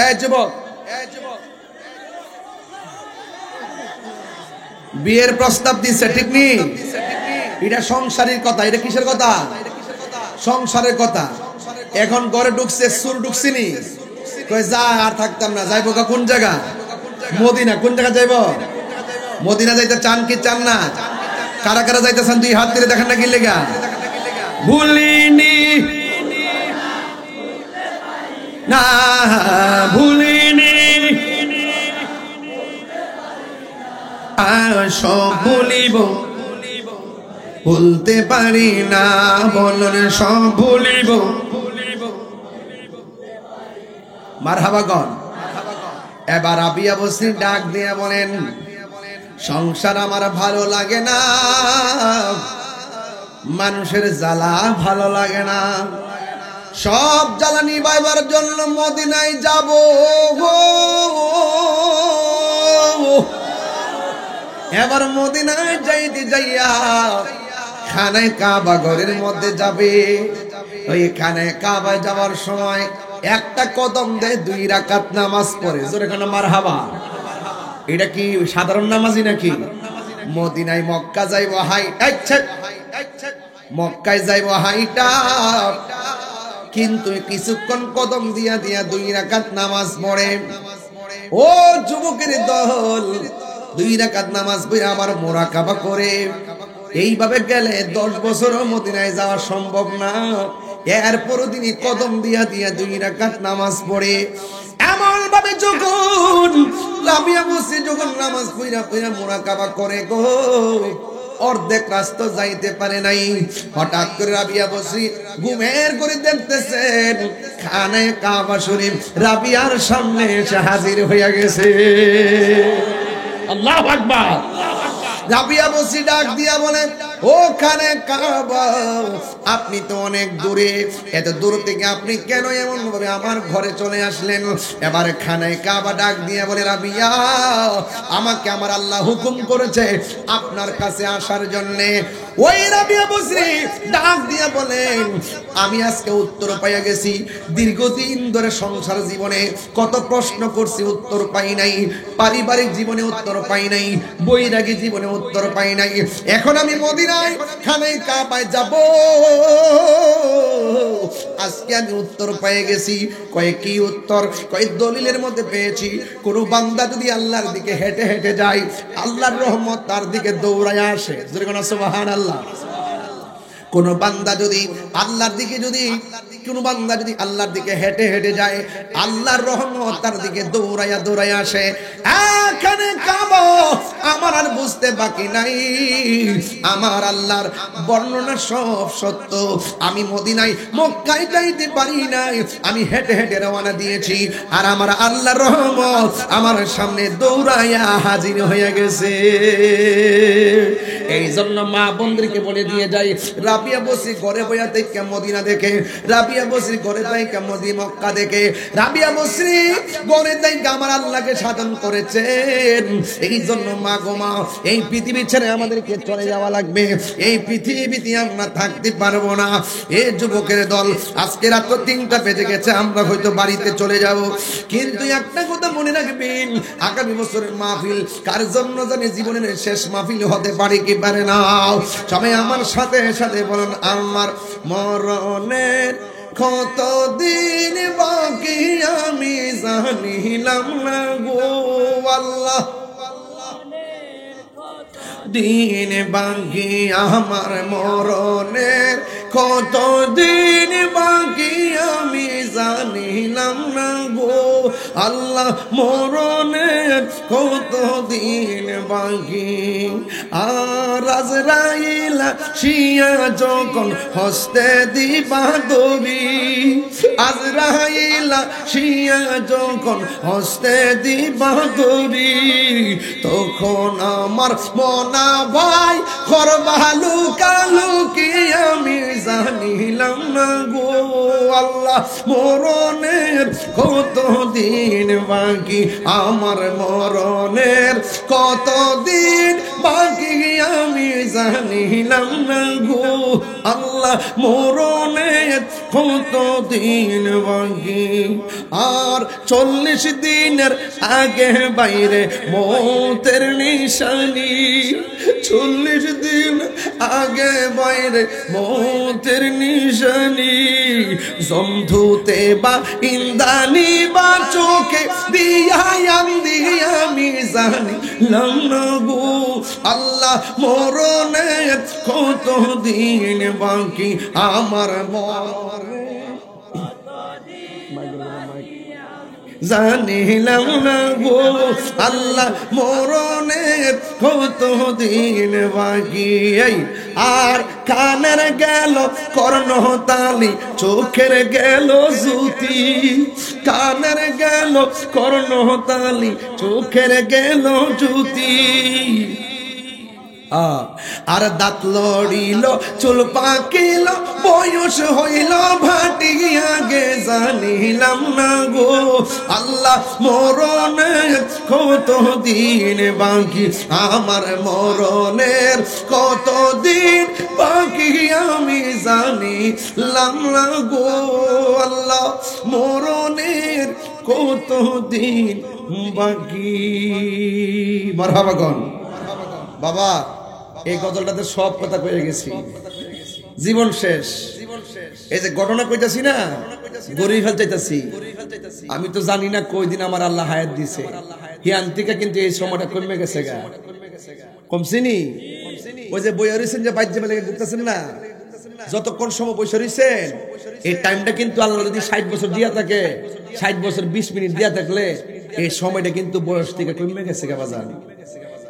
এই যুবক, বিয়ের প্রস্তাব দিচ্ছে, ঠিক নি? এটা সংসারের কথা, এটা কিসের কথা? সংসারের কথা। এখন ঘরে ঢুকছে, সুর ঢুকছিনি, কই যা আর থাকতাম না, যাইবো কোন জায়গা? মদিনা। কোন জায়গা যাইব? মদিনা যাইতে চান কি চান না? কারা কারা যাইতেছেন 2 হাত তুলে দেখেন না কি লেগা? ভুলিনি না, ভুলিনি, সব ভুলিব, ভুলতে পারি না, বলুন সব ভুলিব। মারহাবা গন। এবার আবিয়া বসরি ডাক দিয়ে বলেন, সংসার আমার ভালো লাগে না, মানুষের জ্বালা ভালো লাগে না, সব জ্বালা নিবাইবার জন্য মদিনায় যাব। এবার মদিনায় যাইতে যাইয়া খানায় কাবা ঘরের মধ্যে যাবে। ওই খানায় কাবায় যাওয়ার সময় একটা কদম দেয়, 2 রাকাত নামাজ পড়ে। জোরে কোন মারহাবা। এটা কি সাধারণ নামাজি নাকি? মদিনায় মক্কা যাইবো মক্কায় যাইবো হাইটা, কিন্তু কিছুক্ষণ কদম দিয়া দিয়া 2 রাকাত নামাজ পড়ে। ও যুবকের দল, 2 রাকাত নামাজ পড়ে আবার মুরাকাবা করে। এইভাবে গেলে 10 বছরও মদিনায় যাওয়া সম্ভব না। এরপর তিনি কদম দিয়া দিয়া 2 রাকাত নামাজ পড়ে। এমন ভাবে যখন রাবিয়া বসে যখন নামাজ পড়া মুরাকাবা করে গো, অর্ধেক রাস্তা যাইতে পারে নাই। হঠাৎ করে রাবিয়া বসি ঘুমের করে দেখতেছেন খানায় কাবা শরীফ রাবিয়ার সামনে এসে হাজির হইয়া গেছে। আল্লাহু আকবার। রাবিয়া বসি ডাক দিয়া বলে, ও খানে কাবা, আপনি তো অনেক দূরে, এত দূর থেকে আপনি কেন এমন ভাবে আমার ঘরে চলে আসলেন? এবার খানায় কাবা ডাক দিয়া বলে, রাবিয়া, আমাকে আমার আল্লাহ হুকুম করেছে আপনার কাছে আসার জন্য। ওই রাবিয়া বসরি ডাক দিয়া বলেন, আমি আজকে উত্তর পাইয়া গেছি। দীর্ঘদিন ধরে সংসার জীবনে কত প্রশ্ন করছি, উত্তর পাই নাই। পারিবারিক জীবনে উত্তর পাই নাই, বৈরাগী জীবনে উত্তর পাই নাই। এখন আমি মদিনায় খানায় কাবায় যাব, আজকে আমি উত্তর পেয়ে গেছি। কয় কি উত্তর? কয় দলিলের মধ্যে পেয়েছি, কোন বান্দা যদি আল্লাহর দিকে হেঁটে হেঁটে যায়, আল্লাহর রহমত তার দিকে দৌড়ায় আসে। সুবহানাল্লাহ। কোন বান্দা যদি আল্লাহর দিকে কোন বান্দা যদি আল্লাহর দিকে হেঁটে হেঁটে যায়, আল্লাহর রহমত তার দিকে দৌড়াইয়া দৌড়াইয়া আসে। এখানে কাবা আমার আর বুঝতে বাকি নাই, আমার আল্লাহর বর্ণনা সব সত্য। আমি মদিনায় মক্কায় যাইতে পারি নাই, আমি হেঁটে হেঁটে রওনা দিয়েছি, আর আমার আল্লাহর রহমত আমার সামনে দৌড়াইয়া হাজির হয়ে গেছে। এই জন্য মা বোনদেরকে বলে দিয়ে যাই, রাবিয়া বসি ঘরে বইয়া থেকে মদিনা দেখে, রাবিয়া বসি ঘরে থেকে মক্কা দেখে, রাবিয়া বসি ঘরে থেকে আমার আল্লাহকে সাধন করেছেন। এই জন্য মা গো মা, এই পৃথিবী ছেড়ে আমাদেরকে চলে যাওয়া লাগবে, এই পৃথিবীতে আমরা থাকতে পারবো না। এই যুবকের দল, আজকে রাত 3টা বেজে গেছে, আমরা হয়তো বাড়িতে চলে যাব, কিন্তু একটা কথা মনে রাখবেন, আগামী বছরের মাহফিল কার জন্য জানি জীবনের শেষ মাহফিল হতে পারে কি পারে না। সবাই আমার সাথে সাথে বলেন, আমার মরণের কতদিন বাকি আমি জানিলাম না গো আল্লাহ, দিন বাকি আমার মরণের কতদিন বাকি আমি জানিলাম না গো আল্লাহ, মরণের কতদিন বাকি। আর আজরাইল শিয়া যখন হস্তে দিবা দবি, আজরাইল শিয়া যখন হস্তে দিবা দবি, তখন আমার মনা ভাই করবালু কালু কি আমি জানিলাম না গো আল্লাহ, মরণের কতদিন বাকি আমার মরণের কতদিন বাকি আমি জানিলাম না গো আল্লাহ, মরণের কতদিন বাকি। আর 40 দিনের আগে বাইরে মৌতের নিশানি, 40 দিন আগে বাইরে মৌতের নিশানি, জমধুতে বা ইন্দানি বা চোখে দিয়াই আমি জানিলাম না গো আল্লাহ, মরণের কতদিন বাকি আমার জানিলাম না গো আল্লাহ, মরণের কতদিন বাকি। আর কানের গেল কর্ণতালি, চোখের গেল জুতি, কানের গেল কর্ণতালি, চোখের গেল জুতি। আর দাঁত লড়িল চুল পাকিল বয়স হইল ভাটিয়া গে জানিলাম না গো আল্লাহ মরণের কত দিন বাকি আমার মরণের কত দিন বাকি আমি জানিলাম না গো আল্লাহ মরণের কত দিন বাকি মারহাবা গন বাবা এই গজলটাতে সব কথা কয়ে গেছি জীবন শেষ এই যে ঘটনা কইতাছি না গড়ি ফেল চাইতাছি আমি তো জানি না কই দিন আমার আল্লাহ হায়াত দিছে হিয়ান থেকে কিন্তু এই সময়টা কমে গেছে গা কমছিনি ওই যে বইয়া রইছেন যে বাইরে মেলে ঘুরতেছেন না যতক্ষণ সময় বসে রইছেন এই টাইমটা কিন্তু আল্লাহ যদি 60 বছর দিয়া থাকে 60 বছর 20 মিনিট দিয়া থাকলে এই সময়টা কিন্তু বয়স থেকে কমে গেছে গা বাজার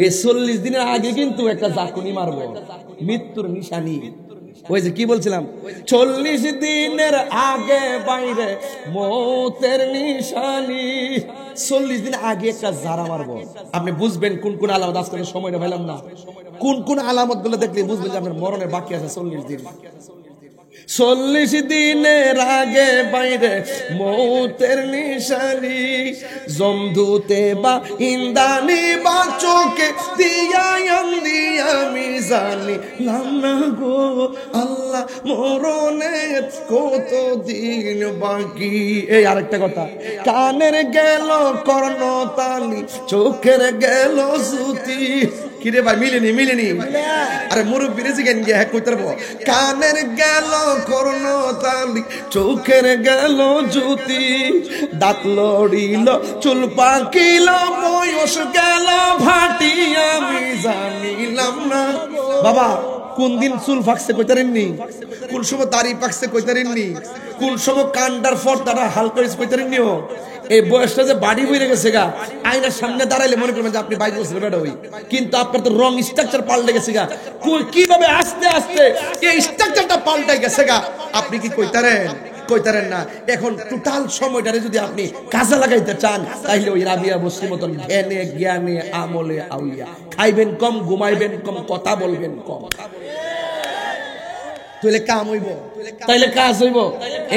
এই 40 দিনের আগে কিন্তু একটা জাকুনি মারবো মৃত্যুর নিশানি ওই যে কি বলছিলাম 40 দিনের আগে বাইরে মৌতের নিশানি 40 দিন আগে একটা জারা মারবো আপনি বুঝবেন কোন কোন আলামত আজকে সময়টা পেলাম না কোন কোন আলামত গুলো দেখলে বুঝবেন যে আপনার মরণের বাকি আছে 40 দিন 40 দিনের আগে বাইরে মৌতের নিশানি জমদুতে বা ইন্দানি বা চোখে দিয়া আমি জানি না গো আল্লাহ মরণের কত দিন বাকি এই আরেকটা কথা কানের গেল কর্ণতালি চোখের গেল সুতি কিরে ভাই মিলেনি আরে মুরব্বী জিজ্ঞেন গিয়ে হ্যাঁ কইতে পারবো কানের গেল কর্ণতালি চোখের গেল জ্যোতি দাঁত লড়িল চুল পাকিল বয়স গেল ভাটি আমি জানিলাম না বাবা কোন দিন চুল ফাঁকছে কইতারেননি কোন সময় দাড়ি পাকছে কইতারেননি কোন সময় কান্ডার ফর্দাটা হালকা কইতারেননি এই বয়সটা যে বাড়ি হয়ে গেছে গা আয়নার সামনে দাঁড়াইলে মনে করবেন যে আপনি 22 বছর বেটা হই কিন্তু আপনার তো রং স্ট্রাকচার পাল্টে গেছে গা কিভাবে আস্তে আস্তে এই স্ট্রাকচারটা পাল্টে গেছে গা আপনি কি কইতারেন না এখন টোটাল সময়টারে যদি আপনি কাজে লাগাইতে চান তাইলে ওই রাবিয়া বসরির মতন জ্ঞানে জ্ঞানে আমলে আউলিয়া খাইবেন কম ঘুমাইবেন কম কথা বলবেন কম তাইলে কাজ হইব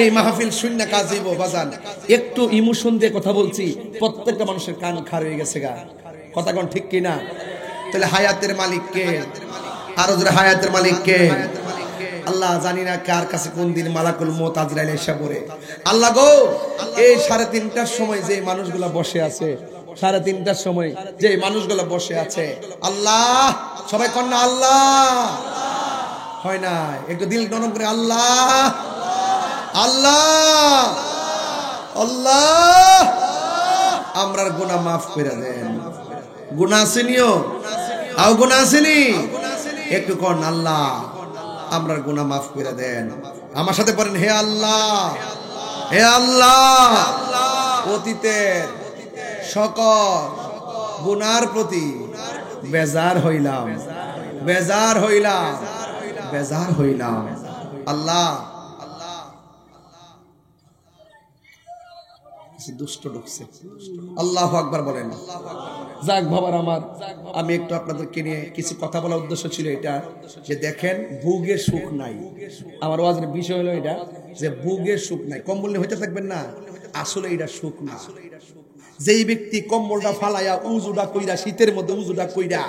এই মাহফিল শূন্য কাজ হইব বাজান একটু ইমোশন দিয়ে কথা বলছি প্রত্যেকটা মানুষের কান খার হয়ে গেছে গা কথা কোন ঠিক কিনা তাহলে হায়াতের মালিক কে আরো জোরে হায়াতের মালিক কে আল্লাহ জানি না কার কাছে কোন দিন মালাকুল মউত আজরাইল এসে পড়ে আল্লাহ গো এই 3:30টার সময় যে মানুষগুলা বসে আছে 3:30টার সময় যে মানুষগুলা বসে আছে আল্লাহ সবাই কোন না আল্লাহ হয় না একটু দিল নরম করে আল্লাহ আল্লাহ আল্লাহ আমরার গুনাহ মাফ করে দেন গুনাহ আসেনিও আও গুনাহ আসেনি একটু কোন আল্লাহ আমরার গুনাহ মাফ করে দেন আমার সাথে পড়েন হে আল্লাহ অতীতের সকল গুনার প্রতি বেজার হইলাম আল্লাহ দুষ্ট ঢুকছে আল্লাহু আকবার বলেন যাক বাবার আমার আমি একটু আপনাদেরকে নিয়ে কিছু কথা বলার উদ্দেশ্য ছিল এটা যে দেখেন ভোগের সুখ নাই আমার ওয়াজের বিষয় হলো এটা যে ভোগের সুখ নাই কম্বল হইতে থাকবেন না আসলে এটা সুখ না যেই ব্যক্তি কম্বলটা ফালাইয়া উজুটা কইরা শীতের মধ্যে উজুটা কইরা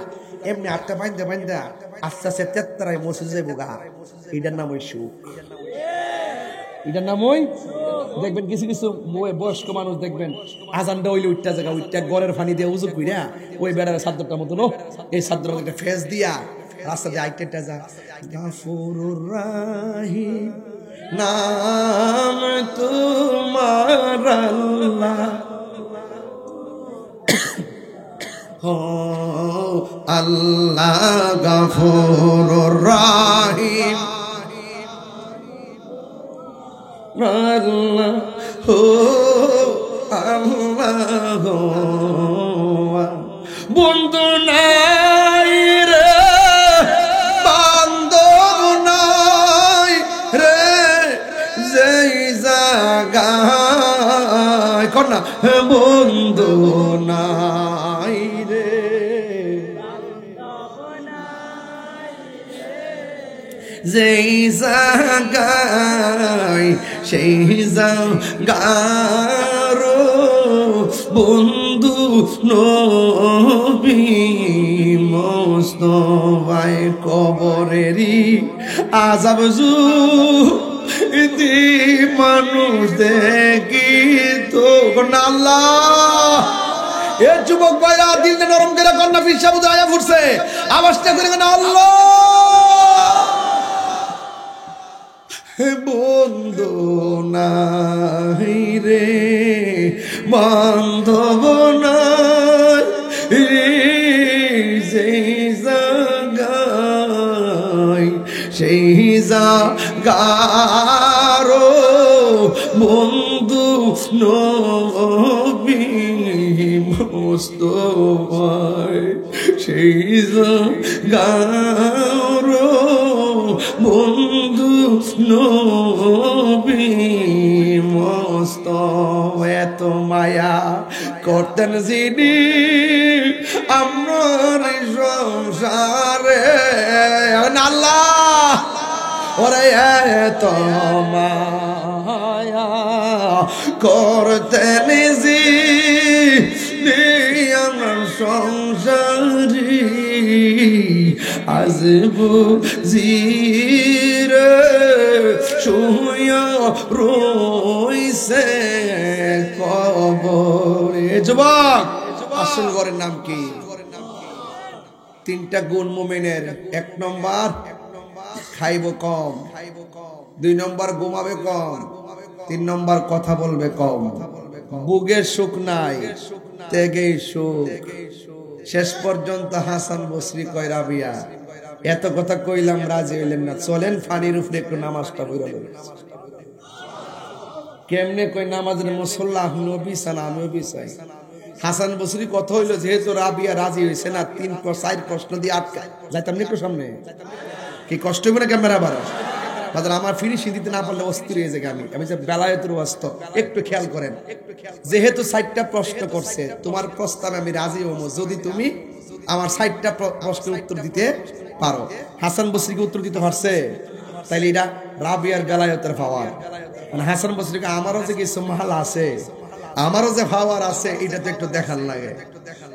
এমনি আটটা বাইন্দা আস্তে আস্তে তেত্তরায় মসে যাইব গা এটার নাম ওই সুখ এটার নাম ওই দেখবেন কিছু কিছু বয়স্ক মানুষ দেখবেন আজানটা হইলে উঠটা জায়গা উঠটা গড়ের ফানি দিয়ে উজু কইরা ওই বেড়ার সাদ্দরটার মতো এই সাদ্দর একটা ফেস দিয়া রাস্তা দিয়ে আইটেটা যা গাফুরুর রাহিম নাম তোমার আল্লাহ আল্লাহ গাফুরুর রাহিম আল্লাহ হো আল্লাহ বন্ধু নাই রে বান্ধব নাই রে যেই জায়গায় কন্যা বন্ধু নাই রে যেই জায়গায় সেই জায়গার বন্ধু নবী মোস্তফায় কবরেরই আযাব যদি মানুষ দেখি তো আল্লাহ। এ যুবক ভাইরা দিলটা নরম করে কন্যা ফিরসা বুঝে আয়া ফুটছে, আওয়াজটা করে কেন আল্লাহ। বন্ধু নাই রে বান্ধব নাই রে, সেই জায়গায় সেই জায়গার বন্ধু নবী মোস্তফায় সেই জায়গার বন্ধু নবী মোস্তফা। এত মায়া করতেন যিনি আমার সংসারে আল্লাহ। ওরে এত মায়া করতেন যিনি আমার সংসারে, আজ বুঝিরে শুয়া রইছে কবরে। যুবক, আসল ঘরের নাম কি? তিনটা গুণ মুমিনের। 1 নম্বর খাইব কম, 2 নম্বর ঘুমাবে কম, 3 নম্বর কথা বলবে কম। বুকের সুখ নাই, ত্যাগেই সুখ। শেষ পর্যন্ত হাসান বসরি কয় রাবিয়া এত কথা কইলাম রাজি হইলেন না, চলেন ফানির উপরে একটু নামাজটা পড়ে লই। কেমনে কই নামাজের মুসল্লা নবী সানা নবী চাই। হাসান বসরি কথা হইলো যেহেতু রাবিয়া রাজি হইছে না, 3-4 প্রশ্ন দিয়ে আটকায় যাইতাম না একটু সামনে। কি কষ্ট হবে না ক্যামেরা বাড়া বাজার আমার ফিনিশিং দিতে না পারলে অস্থির হয়ে যায়। আমি যে বেলায়েতের ওয়াস্ত একটু খেয়াল করেন, যেহেতু 4টা প্রশ্ন করছে, তোমার প্রস্তাবে আমি রাজি হবো যদি তুমি আমার 4টা প্রশ্নের উত্তর দিতে পারো। হাসান বসরিকে উত্তর দিতে পারছে, তাইলে এটা রাবিয়ার বেলায়েতের পাওয়ার। মানে হাসান বসরিকে আমারও যে কিছু মাল আছে, আমারও যে পাওয়ার আছে, এটা তো একটু দেখার লাগে।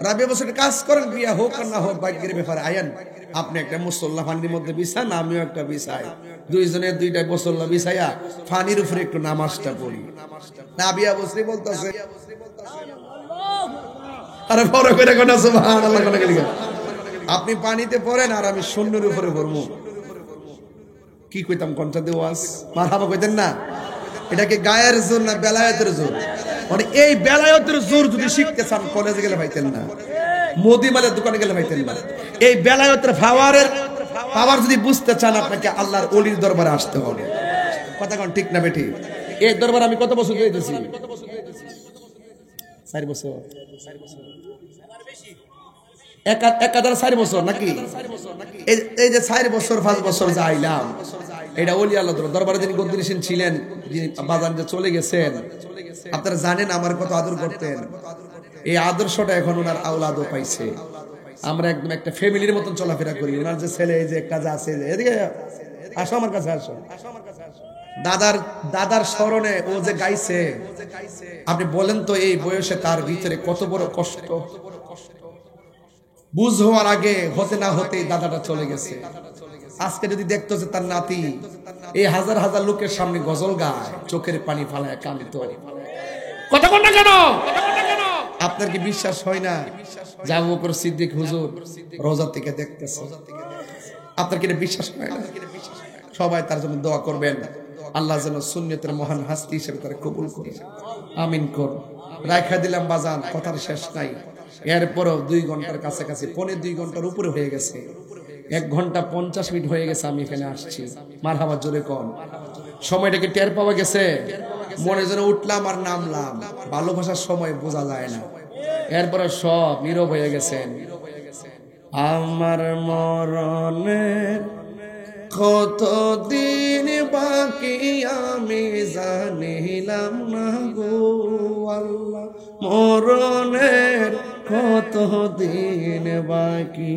রাবিয়া বসরি কাজ করেন, বিয়া হোক আর না হোক ভাগ্যের ব্যাপারে। আয়েন আপনি একটা মুসল্লা ফানির মধ্যে বিছান, আমিও একটা বিছাই, দুইজনে 2টা মুসল্লা বিছাইয়া ফানির উপরে একটু নামাজটা পড়ি। রাবিয়া বসরি বলতেছে, আরে বড় করে কোন সুবহানাল্লাহ কোন গলি, আপনি পানিতে পড়েন আর আমি শূন্যের উপরে পড়বো। কি কইতাম কোনটা দেওয়াজ মারহাবা কইতেন না? এটাকে গায়ের জোর না বেলায়েতের জোর? মানে এই বেলায়েতের জোর যদি শিখতে চান কলেজে গেলে পাইতেন না, মুদিমালের দোকানে গেলে পাইতেন না। এই বেলায়েতের পাওয়ার যদি বুঝতে চান, আপনাকে আল্লাহর ওলির দরবারে আসতে হবে। কথা কোন ঠিক না বেটি? এই দরবার আমি কত বছর যাইতেছি? 4 বছর। একাধারে 4 বছর নাকি? এই যে 4 বছর 5 বছর যাইলাম, এটা ওলি আল্লাহ দরবারে যিনি গদ্দিরিসিন ছিলেন, যিনি বাজান যে চলে গেছেন, আপনারা জানেন আমার কত আদর করতেন। এই আদর্শটা এখন ওনার আওলাদও পাইছে। আমরা একদম একটা ফ্যামিলির মতন চলাফেরা করি। ওনার যে ছেলে, এই যে একটা যে আছে, এদিকে আসো আমার কাছে আসো। দাদার স্মরণে ও যে গাইছে, আপনি বলেন তো এই বয়সে তার ভিতরে কত বড় কষ্ট। বুঝ হওয়ার আগে হতে না হতেই দাদাটা চলে গেছে। আজকে যদি দেখতো যে তার নাতি এই হাজার হাজার লোকের সামনে গজল গায়, চোখের পানি ফালায় কাঁদিত। কথা বল না কেন? আপনার কি বিশ্বাস হয় না যে আবু বকর সিদ্দিক হুজুর রোজা থেকে দেখতেছে? আপনার কি বিশ্বাস হয় না? সবাই তার জন্য দোয়া করবেন, আল্লাহ যেন সুন্নতের মহান হাস্তি হিসেবে তারা কবুল করে। আমিন কর। রাখা দিলাম বাজান, কথার শেষ নাই। এরপরও 2 ঘন্টার কাছাকাছি, 1.25 ঘন্টার উপরে হয়ে গেছে। 1 ঘন্টা 50 মিনিট হয়ে গেছে আমি এখানে আসছি। মারহাবা জোরে কোন। সময়টাকে টের পাওয়া গেছে? মনে যেন উঠলাম আর নামলাম। ভালোবাসার সময় বোঝা যায় না। এরপরে সব নীরব হয়ে গেছেন। আমার মরণের কতদিন বাকি আমি জানিলাম না গো আল্লাহ, মরণের কতদিন বাকি।